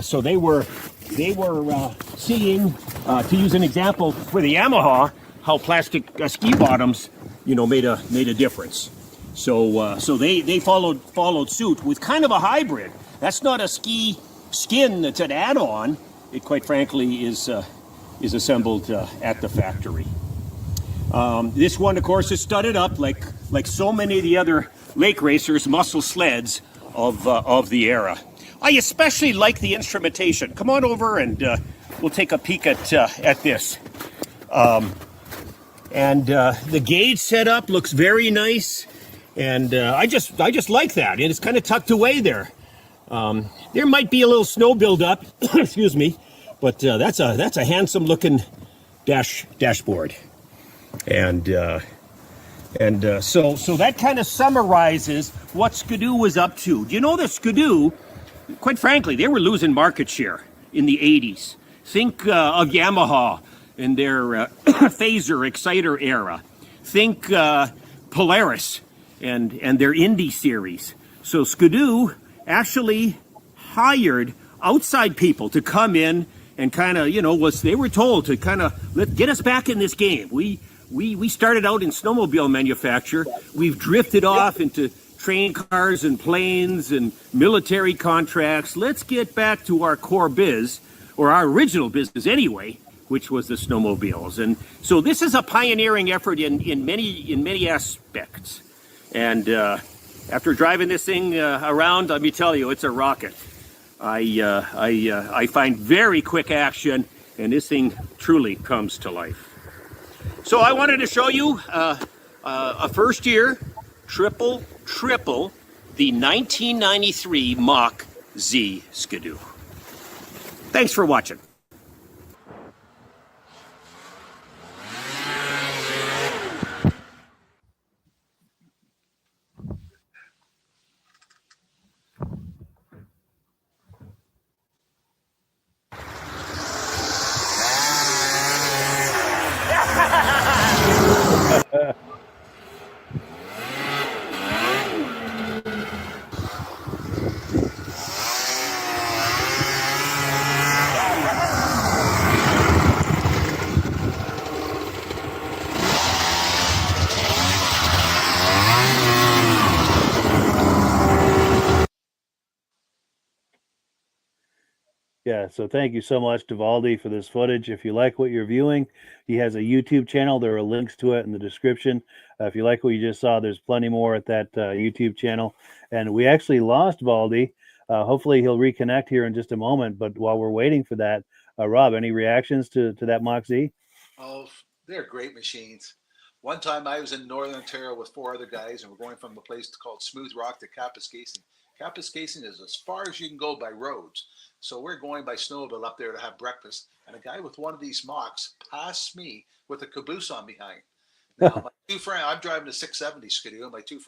so they were seeing, to use an example for the Yamaha, how plastic ski bottoms, made a difference. So they followed suit with kind of a hybrid. That's not a ski skin that's an add-on. It quite frankly is assembled at the factory. This one, of course, is studded up like so many of the other lake racers, muscle sleds of the era. I especially like the instrumentation. Come on over and we'll take a peek at this. The gauge setup looks very nice, and I just like that. And it's kind of tucked away there. There might be a little snow buildup, excuse me, but that's a handsome looking dashboard. And so that kind of summarizes what Skidoo was up to. Do you know that Skidoo, quite frankly, they were losing market share in the 80s. Think of Yamaha in their Phaser Exciter era. Think Polaris and their Indy series. So Skidoo actually hired outside people to come in and kind of, they were told to kind of get us back in this game. We started out in snowmobile manufacture. We've drifted off into train cars and planes and military contracts. Let's get back to our core biz, or our original business anyway, which was the snowmobiles. And so this is a pioneering effort in many aspects. And after driving this thing around, let me tell you, it's a rocket. I find very quick action, and this thing truly comes to life. So I wanted to show you a first year triple the 1993 Mach Z Skidoo. Thanks for watching. Yeah, so thank you so much to Valdi for this footage. If you like what you're viewing, he has a YouTube channel. There are links to it in the description. If you like what you just saw, there's plenty more at that YouTube channel. And we actually lost Valdi. Hopefully he'll reconnect here in just a moment. But while we're waiting for that, Rob, any reactions to that Mach Z? Oh, they're great machines. One time I was in Northern Ontario with 4 other guys, and we're going from a place called Smooth Rock to Kapuskasing. Kapuskasing is as far as you can go by roads. So we're going by snowmobile up there to have breakfast, and a guy with one of these Machs passed me with a caboose on behind. Now, my 2 friends, I'm driving a 670 Skidoo, and my 3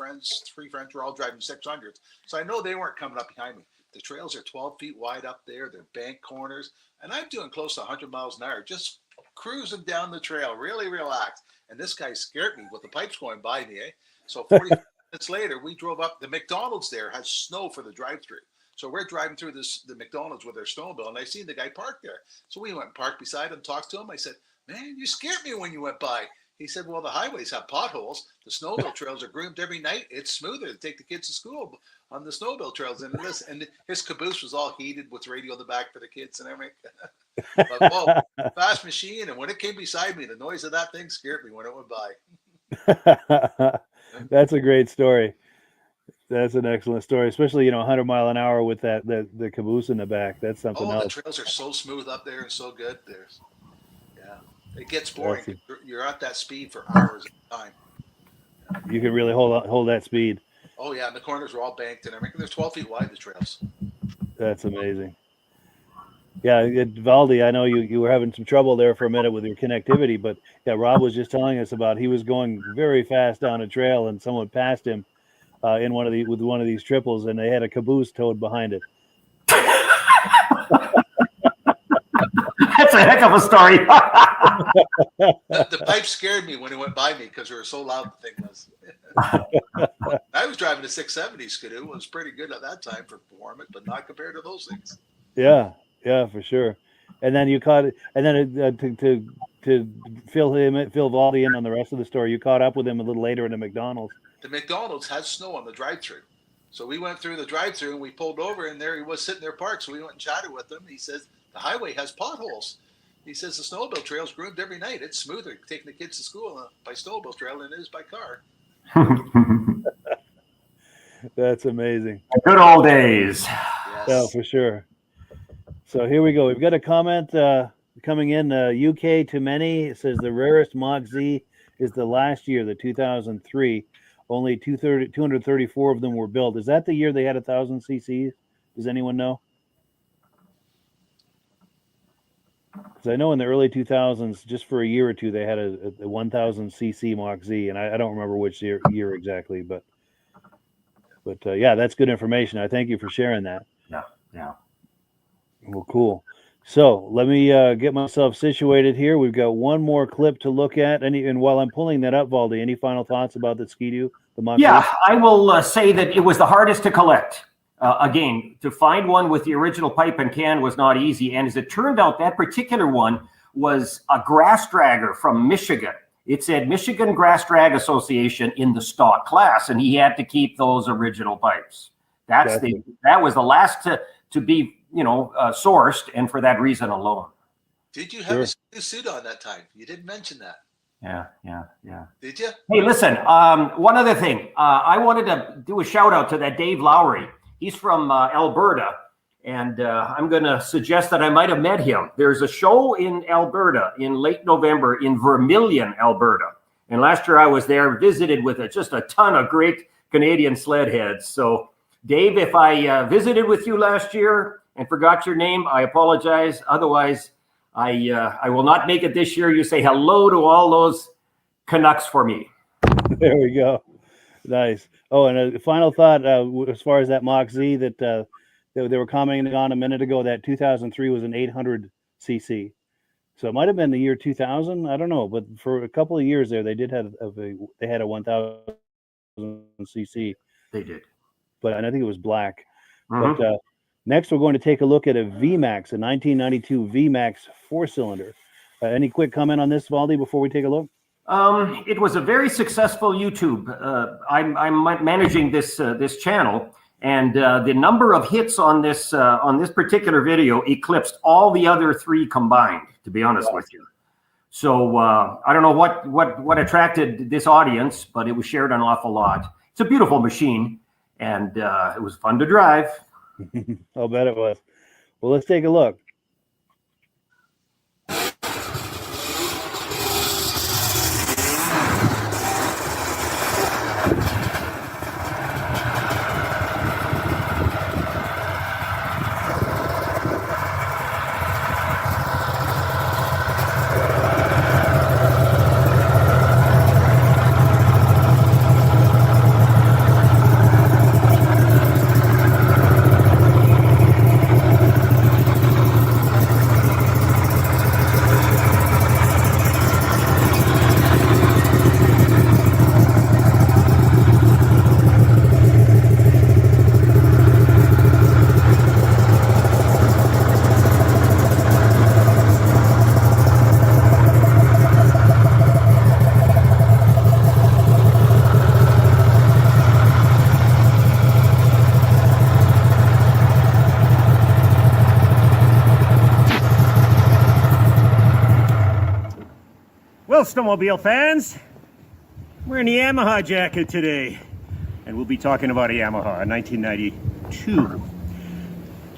friends were all driving 600s. So I know they weren't coming up behind me. The trails are 12 feet wide up there. They're bank corners, and I'm doing close to 100 miles an hour, just cruising down the trail, really relaxed. And this guy scared me with the pipes going by me, eh? So 40 minutes later, we drove up. The McDonald's there has snow for the drive-thru. So we're driving through the McDonald's with our snowmobile, and I seen the guy parked there. So we went and parked beside him, talked to him. I said, "Man, you scared me when you went by." He said, "Well, the highways have potholes. The snowmobile trails are groomed every night. It's smoother to take the kids to school on the snowmobile trails." And his caboose was all heated with radio in the back for the kids and everything. But, whoa, fast machine. And when it came beside me, the noise of that thing scared me when it went by. That's a great story. That's an excellent story, especially 100 mile an hour with the caboose in the back. That's something else. The trails are so smooth up there and so good. It gets boring. You're at that speed for hours at a time. You can really hold that speed. Oh yeah, and the corners are all banked and everything. They're 12 feet wide, the trails. That's amazing. Yeah, Valdi, I know you were having some trouble there for a minute with your connectivity, but yeah, Rob was just telling us about he was going very fast down a trail and someone passed him with one of these triples, and they had a caboose towed behind it. That's a heck of a story. The pipe scared me when it went by me because they were so loud, the thing was. I was driving a 670 Skidoo. It was pretty good at that time for performance, but not compared to those things. Yeah, for sure. And then you caught it, and then to fill Valdi in on the rest of the story, you caught up with him a little later in the McDonald's. The McDonald's has snow on the drive-thru. So we went through the drive-thru and we pulled over, and there he was sitting there parked. So we went and chatted with him. He says, "The highway has potholes." He says, "The snowmobile trail's groomed every night. It's smoother taking the kids to school by snowmobile trail than it is by car." That's amazing. Good old days. Yes. Yeah, for sure. So here we go. We've got a comment coming in. UK to many. It says the rarest Mach Z is the last year, the 2003. Only 234 of them were built. Is that the year they had 1,000 cc's? Does anyone know? Because I know in the early 2000s, just for a year or two, they had a 1,000 cc Mach Z, and I don't remember which year exactly, but yeah, that's good information. I thank you for sharing that. Yeah. Well, cool. So let me get myself situated here. We've got one more clip to look at. And while I'm pulling that up, Valdi, any final thoughts about the Ski-Doo, the Mach? Yeah, I will say that it was the hardest to collect. Again, to find one with the original pipe and can was not easy. And as it turned out, that particular one was a grass dragger from Michigan. It said Michigan Grass Drag Association in the stock class, and he had to keep those original pipes. That was the last to be sourced, and for that reason alone. Did you have a suit on that time? You didn't mention that. Yeah. Did you? Hey, listen, one other thing. I wanted to do a shout out to that Dave Lowry. He's from Alberta, and I'm going to suggest that I might have met him. There's a show in Alberta in late November in Vermilion, Alberta. And last year I was there, visited with just a ton of great Canadian sled heads. So, Dave, if I visited with you last year and forgot your name, I apologize. Otherwise, I will not make it this year. You say hello to all those Canucks for me. There we go. Nice. Oh, and a final thought as far as that Mach Z that they were commenting on a minute ago, that 2003 was an 800 cc. So it might have been the year 2000. I don't know, but for a couple of years there, they did have they had a 1000 cc. They did, but I think it was black. Mm-hmm. But next, we're going to take a look at a VMAX, a 1992 VMAX 4-cylinder. Any quick comment on this, Valdi, before we take a look? It was a very successful YouTube. I'm managing this channel, and the number of hits on this particular video eclipsed all the other three combined. To be honest with you, so I don't know what attracted this audience, but it was shared an awful lot. It's a beautiful machine, and it was fun to drive. I'll bet it was. Well, let's take a look. Well, snowmobile fans, we're in the Yamaha jacket today, and we'll be talking about a Yamaha, a 1992.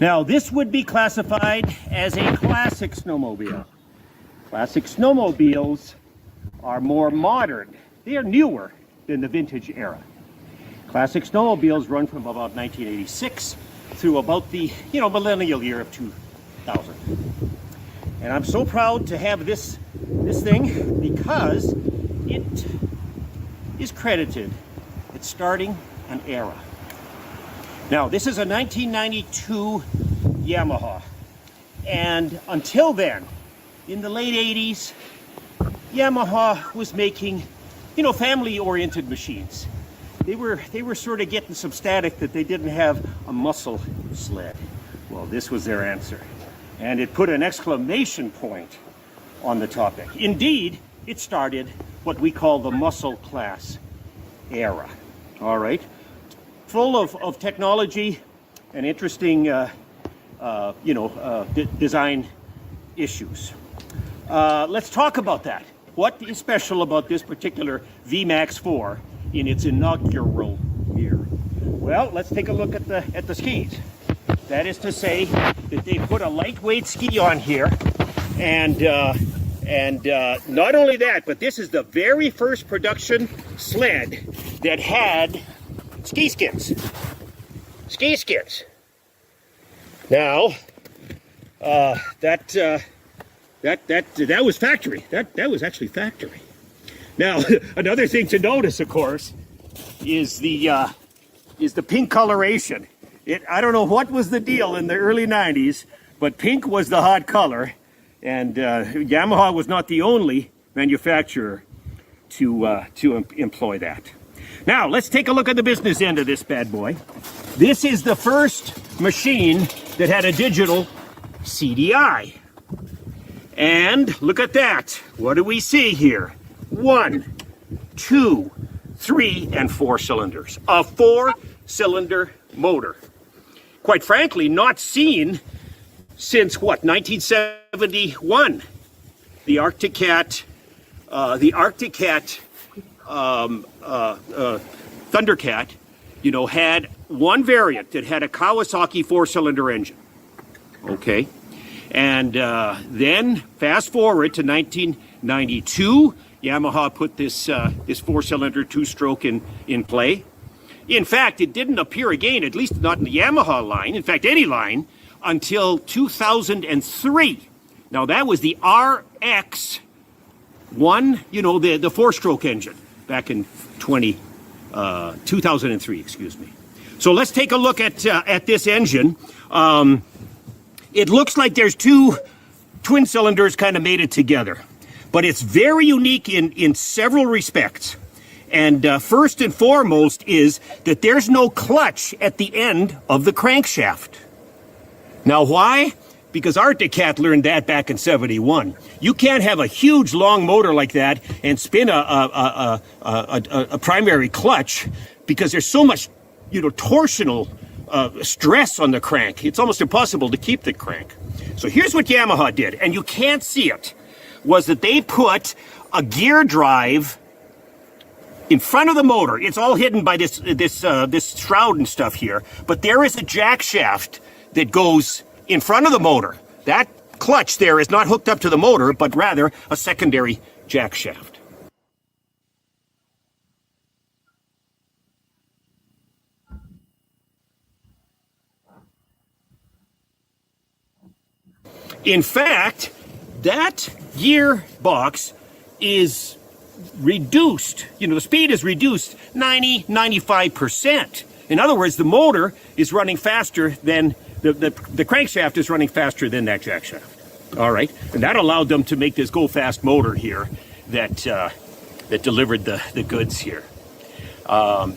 Now, this would be classified as a classic snowmobile. Classic snowmobiles are more modern. They are newer than the vintage era. Classic snowmobiles run from about 1986 through about the millennial year of 2000. And I'm so proud to have this thing because it is credited at starting an era. Now, this is a 1992 Yamaha, and until then, in the late 80s, Yamaha was making, family-oriented machines. They were sort of getting some static that they didn't have a muscle sled. Well, this was their answer, and it put an exclamation point on the topic. Indeed, it started what we call the muscle class era. All right, full of technology and interesting, design issues. Let's talk about that. What is special about this particular VMAX 4 in its inaugural year? Well, let's take a look at the skis. That is to say that they put a lightweight ski on here, and not only that, but this is the very first production sled that had ski skins. Ski skins. Now, that was factory. That was actually factory. Now, another thing to notice, of course, is the pink coloration. I don't know what was the deal in the early 90s, but pink was the hot color, and Yamaha was not the only manufacturer to employ that. Now, let's take a look at the business end of this bad boy. This is the first machine that had a digital CDI. And look at that. What do we see here? 1, 2, 3, and 4 cylinders. A 4-cylinder motor. Quite frankly, not seen since what, 1971. The ThunderCat ThunderCat, you know, had one variant that had a Kawasaki 4-cylinder engine. Okay. And then fast forward to 1992, Yamaha put this 4-cylinder 2-stroke in play. In fact, it didn't appear again, at least not in the Yamaha line, in fact, any line, until 2003. Now, that was the RX-1, you know, the 4-stroke engine back in 2003, excuse me. So let's take a look at this engine. It looks like there's 2 twin cylinders kind of mated together, but it's very unique in several respects. And first and foremost is that there's no clutch at the end of the crankshaft. Now, why? Because ThunderCat learned that back in '71. You can't have a huge long motor like that and spin a primary clutch because there's so much, you know, torsional stress on the crank. It's almost impossible to keep the crank. So here's what Yamaha did, and you can't see it, was that they put a gear drive in front of the motor. It's all hidden by this shroud and stuff here, but there is a jack shaft that goes in front of the motor. That clutch there is not hooked up to the motor, but rather a secondary jack shaft. In fact, that gearbox is reduced, you know, the speed is reduced 95%. In other words, the motor is running faster than the crankshaft is running faster than that jack shaft. All right, and that allowed them to make this go-fast motor here that delivered the goods here.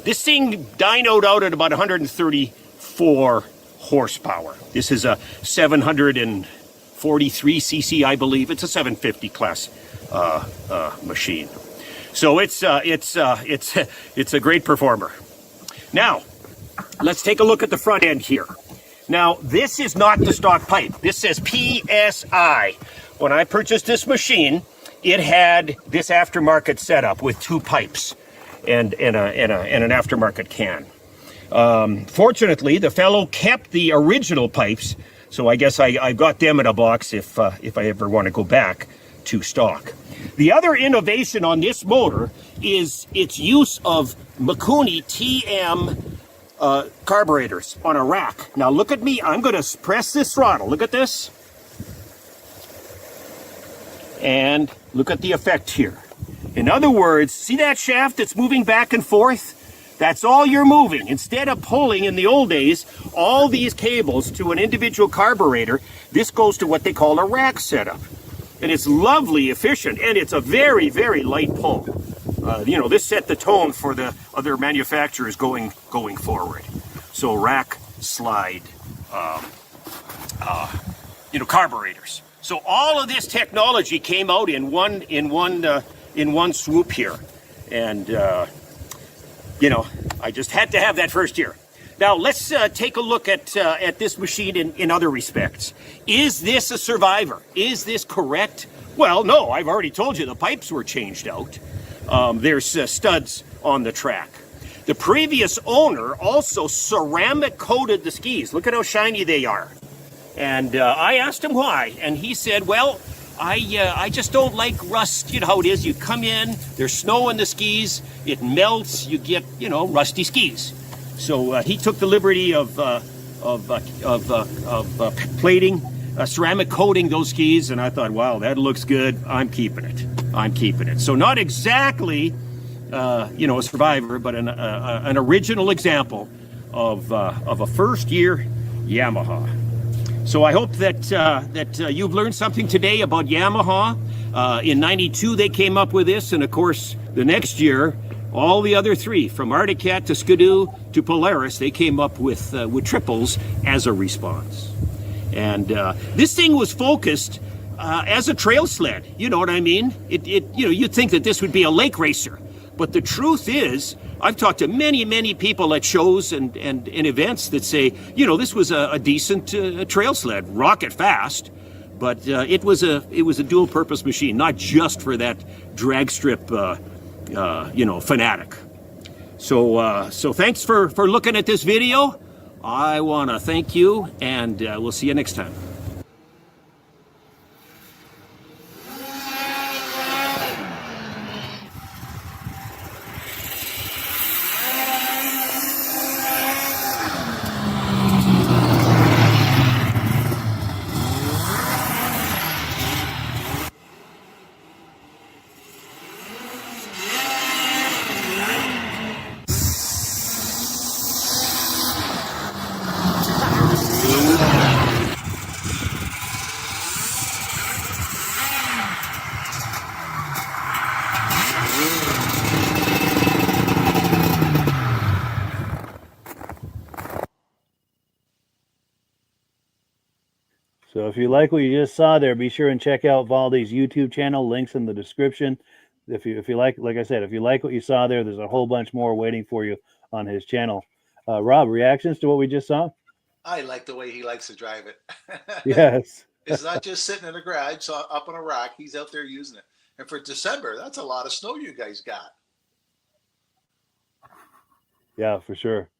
This thing dynoed out at about 134 horsepower. This is a 743 cc, I believe. It's a 750 class machine. So it's a great performer. Now, let's take a look at the front end here. Now, this is not the stock pipe. This says PSI. When I purchased this machine, it had this aftermarket setup with 2 pipes and an aftermarket can. Fortunately, the fellow kept the original pipes, so I guess I got them in a box if I ever want to go back to stock. The other innovation on this motor is its use of Mikuni TM carburetors on a rack. Now look at me, I'm going to press this throttle. Look at this. And look at the effect here. In other words, see that shaft that's moving back and forth? That's all you're moving. Instead of pulling in the old days all these cables to an individual carburetor, this goes to what they call a rack setup. And it's lovely efficient, and it's a very, very light pull. You know, this set the tone for the other manufacturers going forward. So rack, slide, you know, carburetors. So all of this technology came out in one swoop here, and you know, I just had to have that first year. Now let's take a look at this machine in other respects. Is this a survivor? Is this correct? Well, no. I've already told you the pipes were changed out. There's studs on the track. The previous owner also ceramic coated the skis. Look at how shiny they are. And I asked him why, and he said, well, I just don't like rust. You know how it is. You come in, there's snow on the skis, it melts, you get, you know, rusty skis. So he took the liberty of plating, ceramic coating those skis, and I thought, wow, that looks good. I'm keeping it. I'm keeping it. So not exactly, you know, a survivor, but an original example of a first-year Yamaha. So I hope that you've learned something today about Yamaha. In '92 they came up with this, and of course the next year, all the other three, from ThunderCat to Skidoo to Polaris, they came up with triples as a response. And this thing was focused as a trail sled. You know what I mean? You'd think that this would be a lake racer, but the truth is, I've talked to many people at shows and events that say, this was a decent trail sled, rocket fast, but it was a dual purpose machine, not just for that drag strip, fanatic. So thanks for looking at this video. I want to thank you, and we'll see you next time. So if you like what you just saw there, be sure and check out Valdi's YouTube channel. Links in the description. If you like I said, if you like what you saw there, there's a whole bunch more waiting for you on his channel. Rob, reactions to what we just saw? I like the way he likes to drive it. Yes. It's not just sitting in a garage, so up on a rack. He's out there using it. And for December, that's a lot of snow you guys got. Yeah, for sure.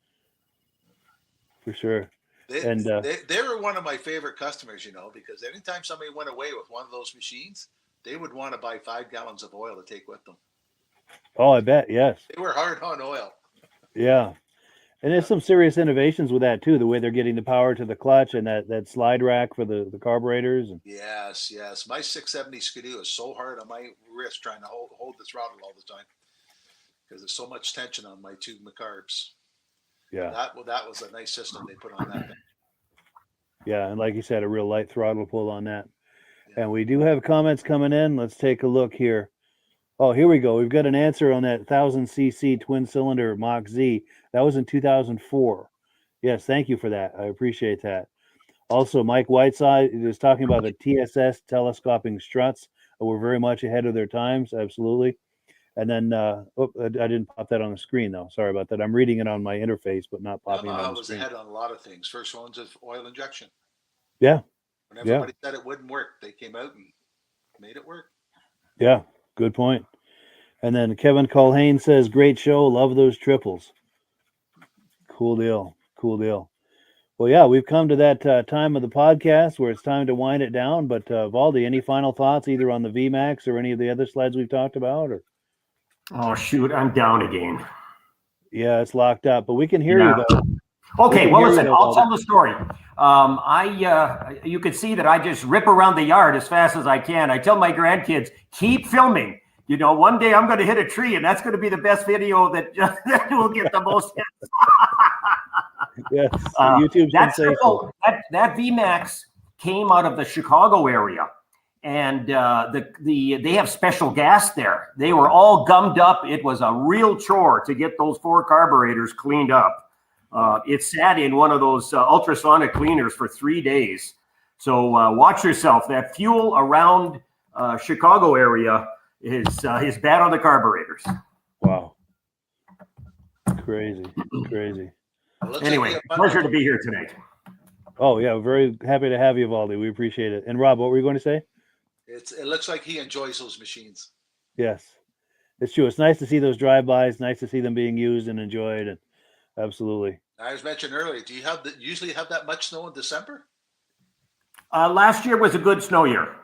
For sure. They were one of my favorite customers, because anytime somebody went away with one of those machines, they would want to buy 5 gallons of oil to take with them. Oh, I bet. Yes. They were hard on oil. Yeah. And there's some serious innovations with that too. The way they're getting the power to the clutch and that slide rack for the carburetors. And Yes. My 670 Skidoo is so hard on my wrist trying to hold the throttle all the time because there's so much tension on my 2 McCarbs. yeah. That was a nice system they put on that thing. Yeah. And like you said, a real light throttle pull on that. Yeah. And we do have comments coming in. Let's take a look here. Oh, here we go. We've got an answer on that 1000cc twin cylinder Mach Z. That was in 2004. Yes, thank you for that. I appreciate that. Also, Mike Whiteside is talking about the TSS telescoping struts. We're very much ahead of their times. Absolutely. And then, I didn't pop that on the screen though. Sorry about that. I'm reading it on my interface, but not popping it on the screen. Yamaha was ahead on a lot of things. First ones with oil injection. Yeah. When everybody said it wouldn't work, they came out and made it work. Yeah. Good point. And then Kevin Colhane says, great show. Love those triples. Cool deal. Cool deal. Well, yeah, we've come to that time of the podcast where it's time to wind it down. But Valdi, any final thoughts either on the VMAX or any of the other sleds we've talked about? Or Oh, shoot, I'm down again. yeah, it's locked up, but we can hear you though. Okay, well, listen, I'll tell the story. You could see that I just rip around the yard as fast as I can. I tell my grandkids, keep filming. One day I'm going to hit a tree, and that's going to be the best video that will get the most hits. Yes, YouTube sensation. That VMAX came out of the Chicago area, and they have special gas there. They were all gummed up. It was a real chore to get those 4 carburetors cleaned up. It sat in one of those ultrasonic cleaners for 3 days. So watch yourself. That fuel around Chicago area is bad on the carburetors. Wow. Crazy. Well, anyway, pleasure to be here tonight. Oh, yeah, very happy to have you, Valdi. We appreciate it. And Rob, what were you going to say? It looks like he enjoys those machines. Yes, it's true. It's nice to see those drive-bys. Nice to see them being used and enjoyed. And absolutely. I was mentioned earlier. Do you usually have that much snow in December? Last year was a good snow year.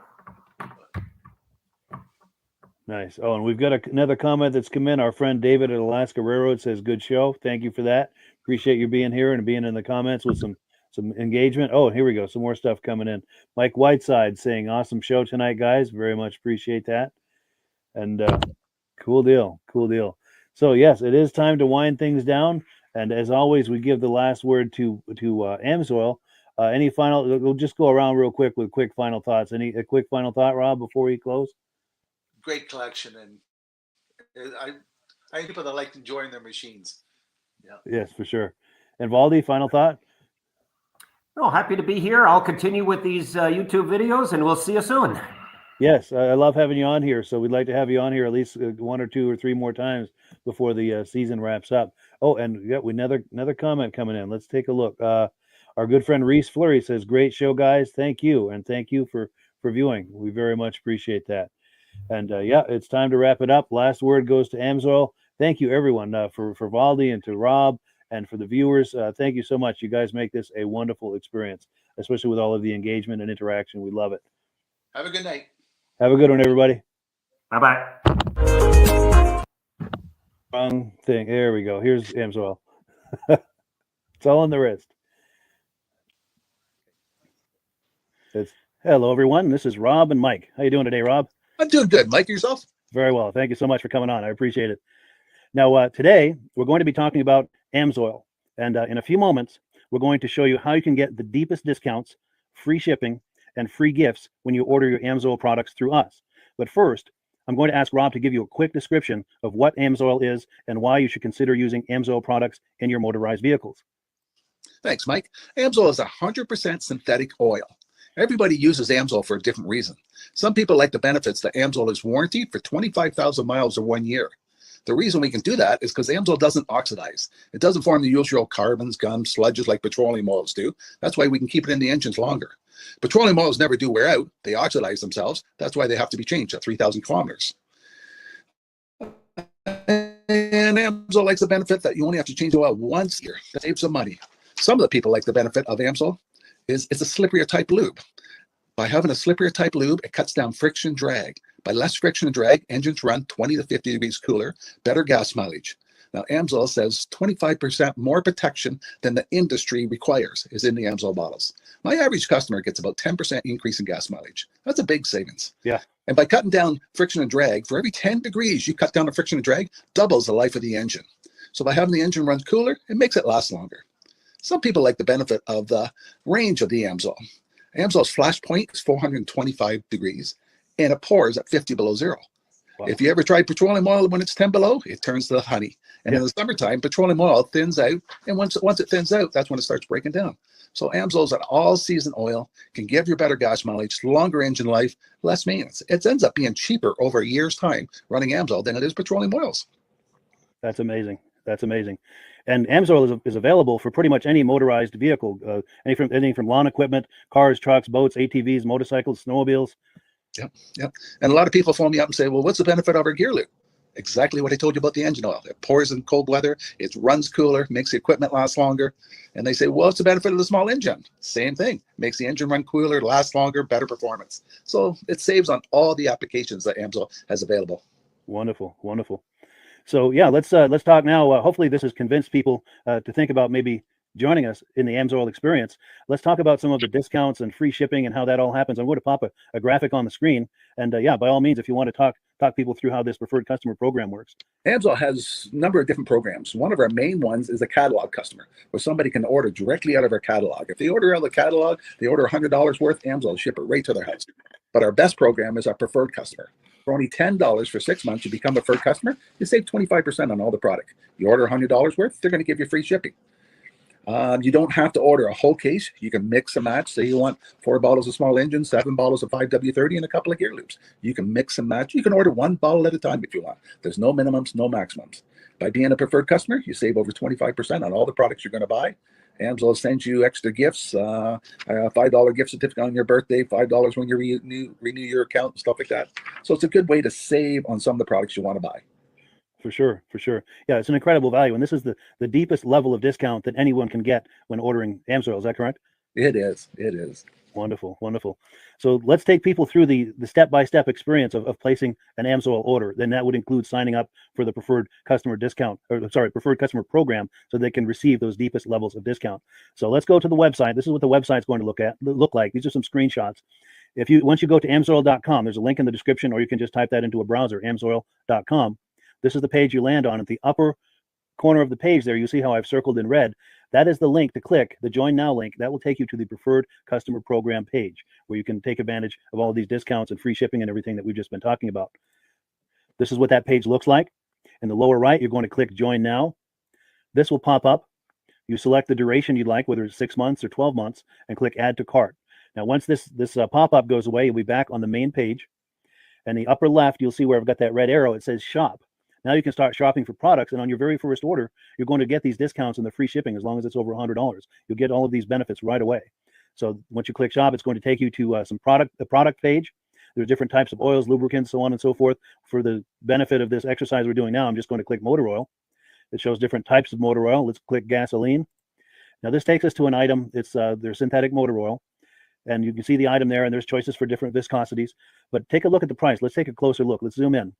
Nice. Oh, and we've got another comment that's come in. Our friend David at Alaska Railroad says, good show. Thank you for that. Appreciate you being here and being in the comments with some engagement. Oh, here we go. Some more stuff coming in. Mike Whiteside saying, awesome show tonight, guys. Very much appreciate that. And cool deal. So, yes, it is time to wind things down. And as always, we give the last word to Amsoil. Any final? We'll just go around real quick with quick final thoughts. A quick final thought, Rob, before we close? Great collection, and I people that like enjoying their machines. Yeah. Yes, for sure. And Valdi, final thought? Oh, happy to be here. I'll continue with these YouTube videos, and we'll see you soon. Yes, I love having you on here. So we'd like to have you on here at least 1 or 2 or 3 more times before the season wraps up. Oh, and yeah, another comment coming in. Let's take a look. Our good friend Reese Fleury says, "Great show, guys. Thank you, and thank you for viewing. We very much appreciate that." And yeah, it's time to wrap it up. Last word goes to Amsoil. Thank you, everyone, for Valdi and to Rob and for the viewers. Thank you so much. You guys make this a wonderful experience, especially with all of the engagement and interaction. We love it. Have a good night. Have a good one, everybody. Bye-bye. Wrong thing. There we go. Here's Amsoil. It's all on the wrist. Hello, everyone. This is Rob and Mike. How you doing today, Rob? I'm doing good. Mike, yourself? Very well. Thank you so much for coming on. I appreciate it. Now, today, we're going to be talking about Amsoil. And in a few moments, we're going to show you how you can get the deepest discounts, free shipping, and free gifts when you order your Amsoil products through us. But first, I'm going to ask Rob to give you a quick description of what Amsoil is and why you should consider using Amsoil products in your motorized vehicles. Thanks, Mike. Amsoil is 100% synthetic oil. Everybody uses Amsoil for a different reason. Some people like the benefits that Amsoil is warranted for 25,000 miles or 1 year. The reason we can do that is because Amsoil doesn't oxidize. It doesn't form the usual carbons, gums, sludges like petroleum oils do. That's why we can keep it in the engines longer. Petroleum oils never do wear out. They oxidize themselves. That's why they have to be changed at 3,000 kilometers. And Amsoil likes the benefit that you only have to change the oil once a year. That saves some money. Some of the people like the benefit of Amsoil is it's a slipperier type lube. By having a slipperier type lube, it cuts down friction drag. By less friction and drag, engines run 20 to 50 degrees cooler, better gas mileage. Now, Amsoil says 25% more protection than the industry requires is in the Amsoil bottles. My average customer gets about 10% increase in gas mileage. That's a big savings. Yeah. And by cutting down friction and drag, for every 10 degrees you cut down the friction and drag, doubles the life of the engine. So by having the engine run cooler, it makes it last longer. Some people like the benefit of the range of the Amsoil. Amsoil's flash point is 425 degrees, and it pours at 50 below zero. Wow. If you ever tried petroleum oil when it's 10 below, it turns to honey. And in the summertime, petroleum oil thins out, and once it thins out, that's when it starts breaking down. So Amsoil's an all-season oil, can give you better gas mileage, longer engine life, less maintenance. It ends up being cheaper over a year's time running Amsoil than it is petroleum oils. That's amazing. That's amazing. And Amsoil is available for pretty much any motorized vehicle, anything from lawn equipment, cars, trucks, boats, ATVs, motorcycles, snowmobiles. Yep. And a lot of people phone me up and say, well, what's the benefit of our gear lube? Exactly what I told you about the engine oil. It pours in cold weather, it runs cooler, makes the equipment last longer. And they say, well, what's the benefit of the small engine? Same thing. Makes the engine run cooler, last longer, better performance. So it saves on all the applications that Amsoil has available. Wonderful, wonderful. So yeah, let's talk now. Hopefully this has convinced people to think about maybe joining us in the Amsoil experience. Let's talk about some of the discounts and free shipping and how that all happens. I'm going to pop a graphic on the screen. And yeah, by all means, if you want to talk people through how this preferred customer program works. Amsoil has a number of different programs. One of our main ones is a catalog customer, where somebody can order directly out of our catalog. If they order out of the catalog, they order $100 worth, Amsoil will ship it right to their house. But our best program is our preferred customer. For only $10 for 6 months, you become a preferred customer, you save 25% on all the product. You order $100 worth, they're going to give you free shipping. You don't have to order a whole case. You can mix and match. Say you want 4 bottles of small engine, 7 bottles of 5W30, and a couple of gear loops. You can mix and match. You can order 1 bottle at a time if you want. There's no minimums, no maximums. By being a preferred customer, you save over 25% on all the products you're going to buy. Amsoil sends you extra gifts, a $5 gift certificate on your birthday, $5 when you renew your account and stuff like that. So it's a good way to save on some of the products you want to buy. For sure. Yeah, it's an incredible value. And this is the deepest level of discount that anyone can get when ordering Amsoil. Is that correct? It is. Wonderful. So let's take people through the step-by-step experience of placing an Amsoil order. Then that would include signing up for the preferred customer preferred customer program, so they can receive those deepest levels of discount. So let's go to the website. This is what the website's going to look like. These are some screenshots. Once you go to amsoil.com, there's a link in the description, or you can just type that into a browser, amsoil.com. This is the page you land on. At the upper corner of the page there, you see how I've circled in red. That is the link to click, the Join Now link. That will take you to the preferred customer program page where you can take advantage of all of these discounts and free shipping and everything that we've just been talking about. This is what that page looks like. In the lower right, you're going to click Join Now. This will pop up. You select the duration you'd like, whether it's 6 months or 12 months, and click Add to Cart. Now, once this pop-up goes away, you'll be back on the main page. And the upper left, you'll see where I've got that red arrow. It says Shop. Now you can start shopping for products, and on your very first order, you're going to get these discounts and the free shipping as long as it's over $100. You'll get all of these benefits right away. So once you click Shop, it's going to take you to the product page. There's different types of oils, lubricants, so on and so forth. For the benefit of this exercise we're doing now, I'm just going to click motor oil. It shows different types of motor oil. Let's click gasoline. Now this takes us to an item. It's their synthetic motor oil. And you can see the item there, and there's choices for different viscosities. But take a look at the price. Let's take a closer look. Let's zoom in.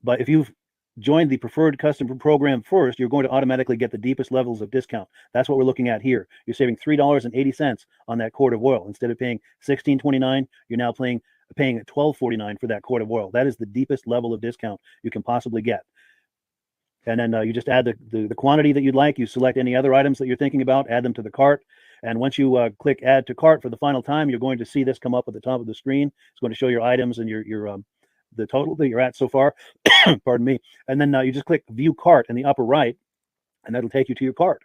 But if you've joined the preferred customer program first, you're going to automatically get the deepest levels of discount. That's what we're looking at here. You're saving $3.80 on that quart of oil. Instead of paying $16.29, you're now paying $12.49 for that quart of oil. That is the deepest level of discount you can possibly get. And then you just add the quantity that you'd like. You select any other items that you're thinking about, add them to the cart. And once you click Add to Cart for the final time, you're going to see this come up at the top of the screen. It's going to show your items and your the total that you're at so far. Pardon me. And then you just click View Cart in the upper right, and that'll take you to your cart.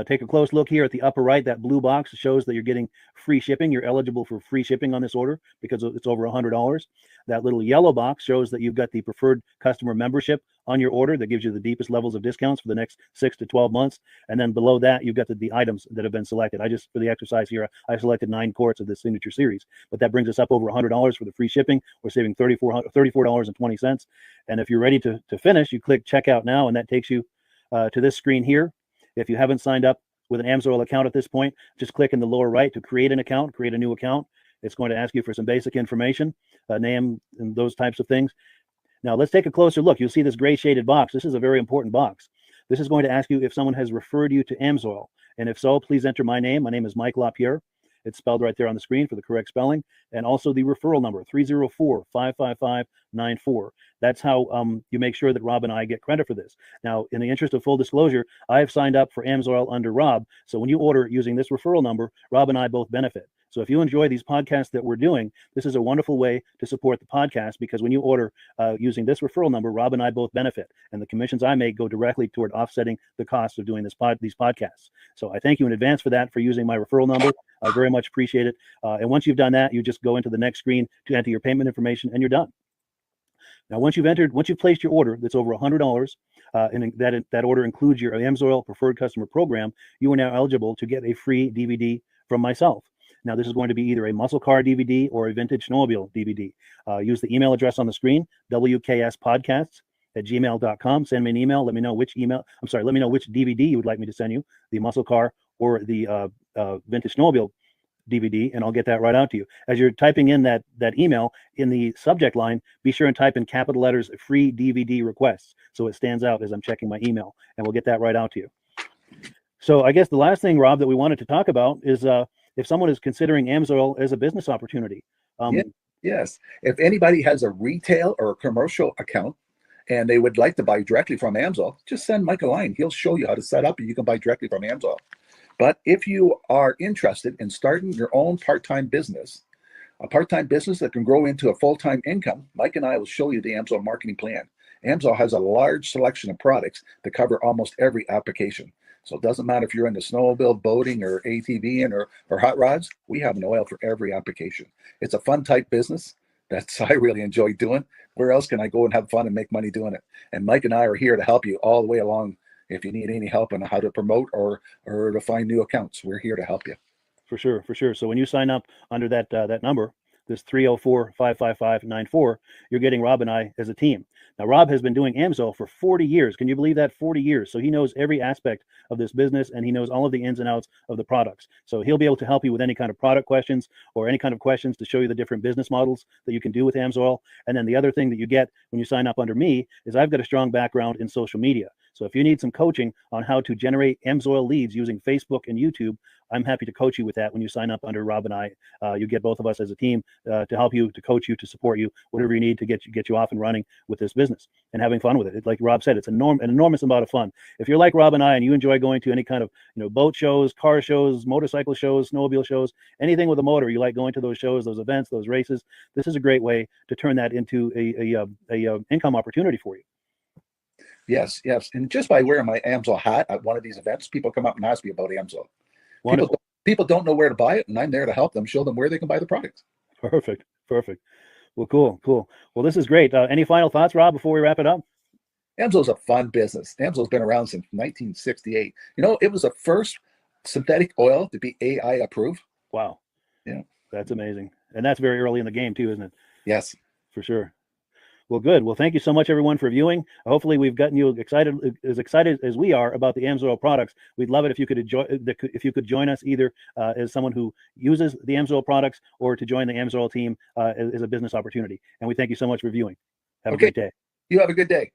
Take a close look here at the upper right. That blue box shows that you're getting free shipping. You're eligible for free shipping on this order because it's over $100. That little yellow box shows that you've got the preferred customer membership on your order that gives you the deepest levels of discounts for the next 6 to 12 months. And then below that, you've got the items that have been selected. For the exercise here, I selected 9 quarts of the signature series, but that brings us up over $100 for the free shipping. We're saving $34.20. And if you're ready to finish, you click Checkout Now, and that takes you to this screen here. If you haven't signed up with an Amsoil account at this point, just click in the lower right to create an account, create a new account. It's going to ask you for some basic information, name and those types of things. Now let's take a closer look. You'll see this gray shaded box. This is a very important box. This is going to ask you if someone has referred you to Amsoil. And if so, please enter my name. My name is Mike LaPierre. It's spelled right there on the screen for the correct spelling. And also the referral number, 304-555-94. That's how you make sure that Rob and I get credit for this. Now, in the interest of full disclosure, I have signed up for Amsoil under Rob. So when you order using this referral number, Rob and I both benefit. So if you enjoy these podcasts that we're doing, this is a wonderful way to support the podcast, because when you order using this referral number, Rob and I both benefit, and the commissions I make go directly toward offsetting the cost of doing these podcasts. So I thank you in advance for that, for using my referral number. I very much appreciate it. And once you've done that, you just go into the next screen to enter your payment information, and you're done. Now, once you've placed your order that's over $100, and that order includes your Amsoil preferred customer program, you are now eligible to get a free DVD from myself. Now, this is going to be either a muscle car DVD or a vintage snowmobile DVD. Use the email address on the screen, wkspodcasts@gmail.com. Send me an email. Let me know which DVD you would like me to send you, the muscle car or the vintage snowmobile DVD, and I'll get that right out to you. As you're typing in that email, in the subject line, be sure and type in capital letters, free DVD requests, so it stands out as I'm checking my email, and we'll get that right out to you. So I guess the last thing, Rob, that we wanted to talk about is if someone is considering Amsoil as a business opportunity. Yes. If anybody has a retail or a commercial account and they would like to buy directly from Amsoil, just send Mike a line. He'll show you how to set up, and you can buy directly from Amsoil. But if you are interested in starting your own part-time business, a part-time business that can grow into a full-time income, Mike and I will show you the Amsoil marketing plan. Amsoil has a large selection of products that cover almost every application. So it doesn't matter if you're into snowmobile, boating, or ATVing, or hot rods. We have an oil for every application. It's a fun type business that's I really enjoy doing. Where else can I go and have fun and make money doing it? And Mike and I are here to help you all the way along. If you need any help on how to promote or to find new accounts, we're here to help you. For sure. So when you sign up under that number, this 304-555-94, you're getting Rob and I as a team. Now, Rob has been doing Amsoil for 40 years. Can you believe that? 40 years. So he knows every aspect of this business, and he knows all of the ins and outs of the products. So he'll be able to help you with any kind of product questions or any kind of questions to show you the different business models that you can do with Amsoil. And then the other thing that you get when you sign up under me is I've got a strong background in social media. So if you need some coaching on how to generate Amsoil leads using Facebook and YouTube, I'm happy to coach you with that when you sign up under Rob and I. You get both of us as a team to help you, to coach you, to support you, whatever you need to get you off and running with this business and having fun with it. Like Rob said, it's an enormous amount of fun. If you're like Rob and I and you enjoy going to any kind of boat shows, car shows, motorcycle shows, snowmobile shows, anything with a motor, you like going to those shows, those events, those races, this is a great way to turn that into a income opportunity for you. Yes. And just by wearing my Amsoil hat at one of these events, people come up and ask me about Amsoil. People don't know where to buy it, and I'm there to help them, show them where they can buy the product. Perfect. Well, cool. Well, this is great. Any final thoughts, Rob, before we wrap it up? Amsoil's a fun business. Amsoil's been around since 1968. It was the first synthetic oil to be AI approved. Wow. Yeah. That's amazing. And that's very early in the game too, isn't it? Yes. For sure. Well, good. Well, thank you so much, everyone, for viewing. Hopefully, we've gotten you excited as we are about the Amsoil products. We'd love it if you could join us either as someone who uses the Amsoil products or to join the Amsoil team as a business opportunity. And we thank you so much for viewing. Have a great day. You have a good day.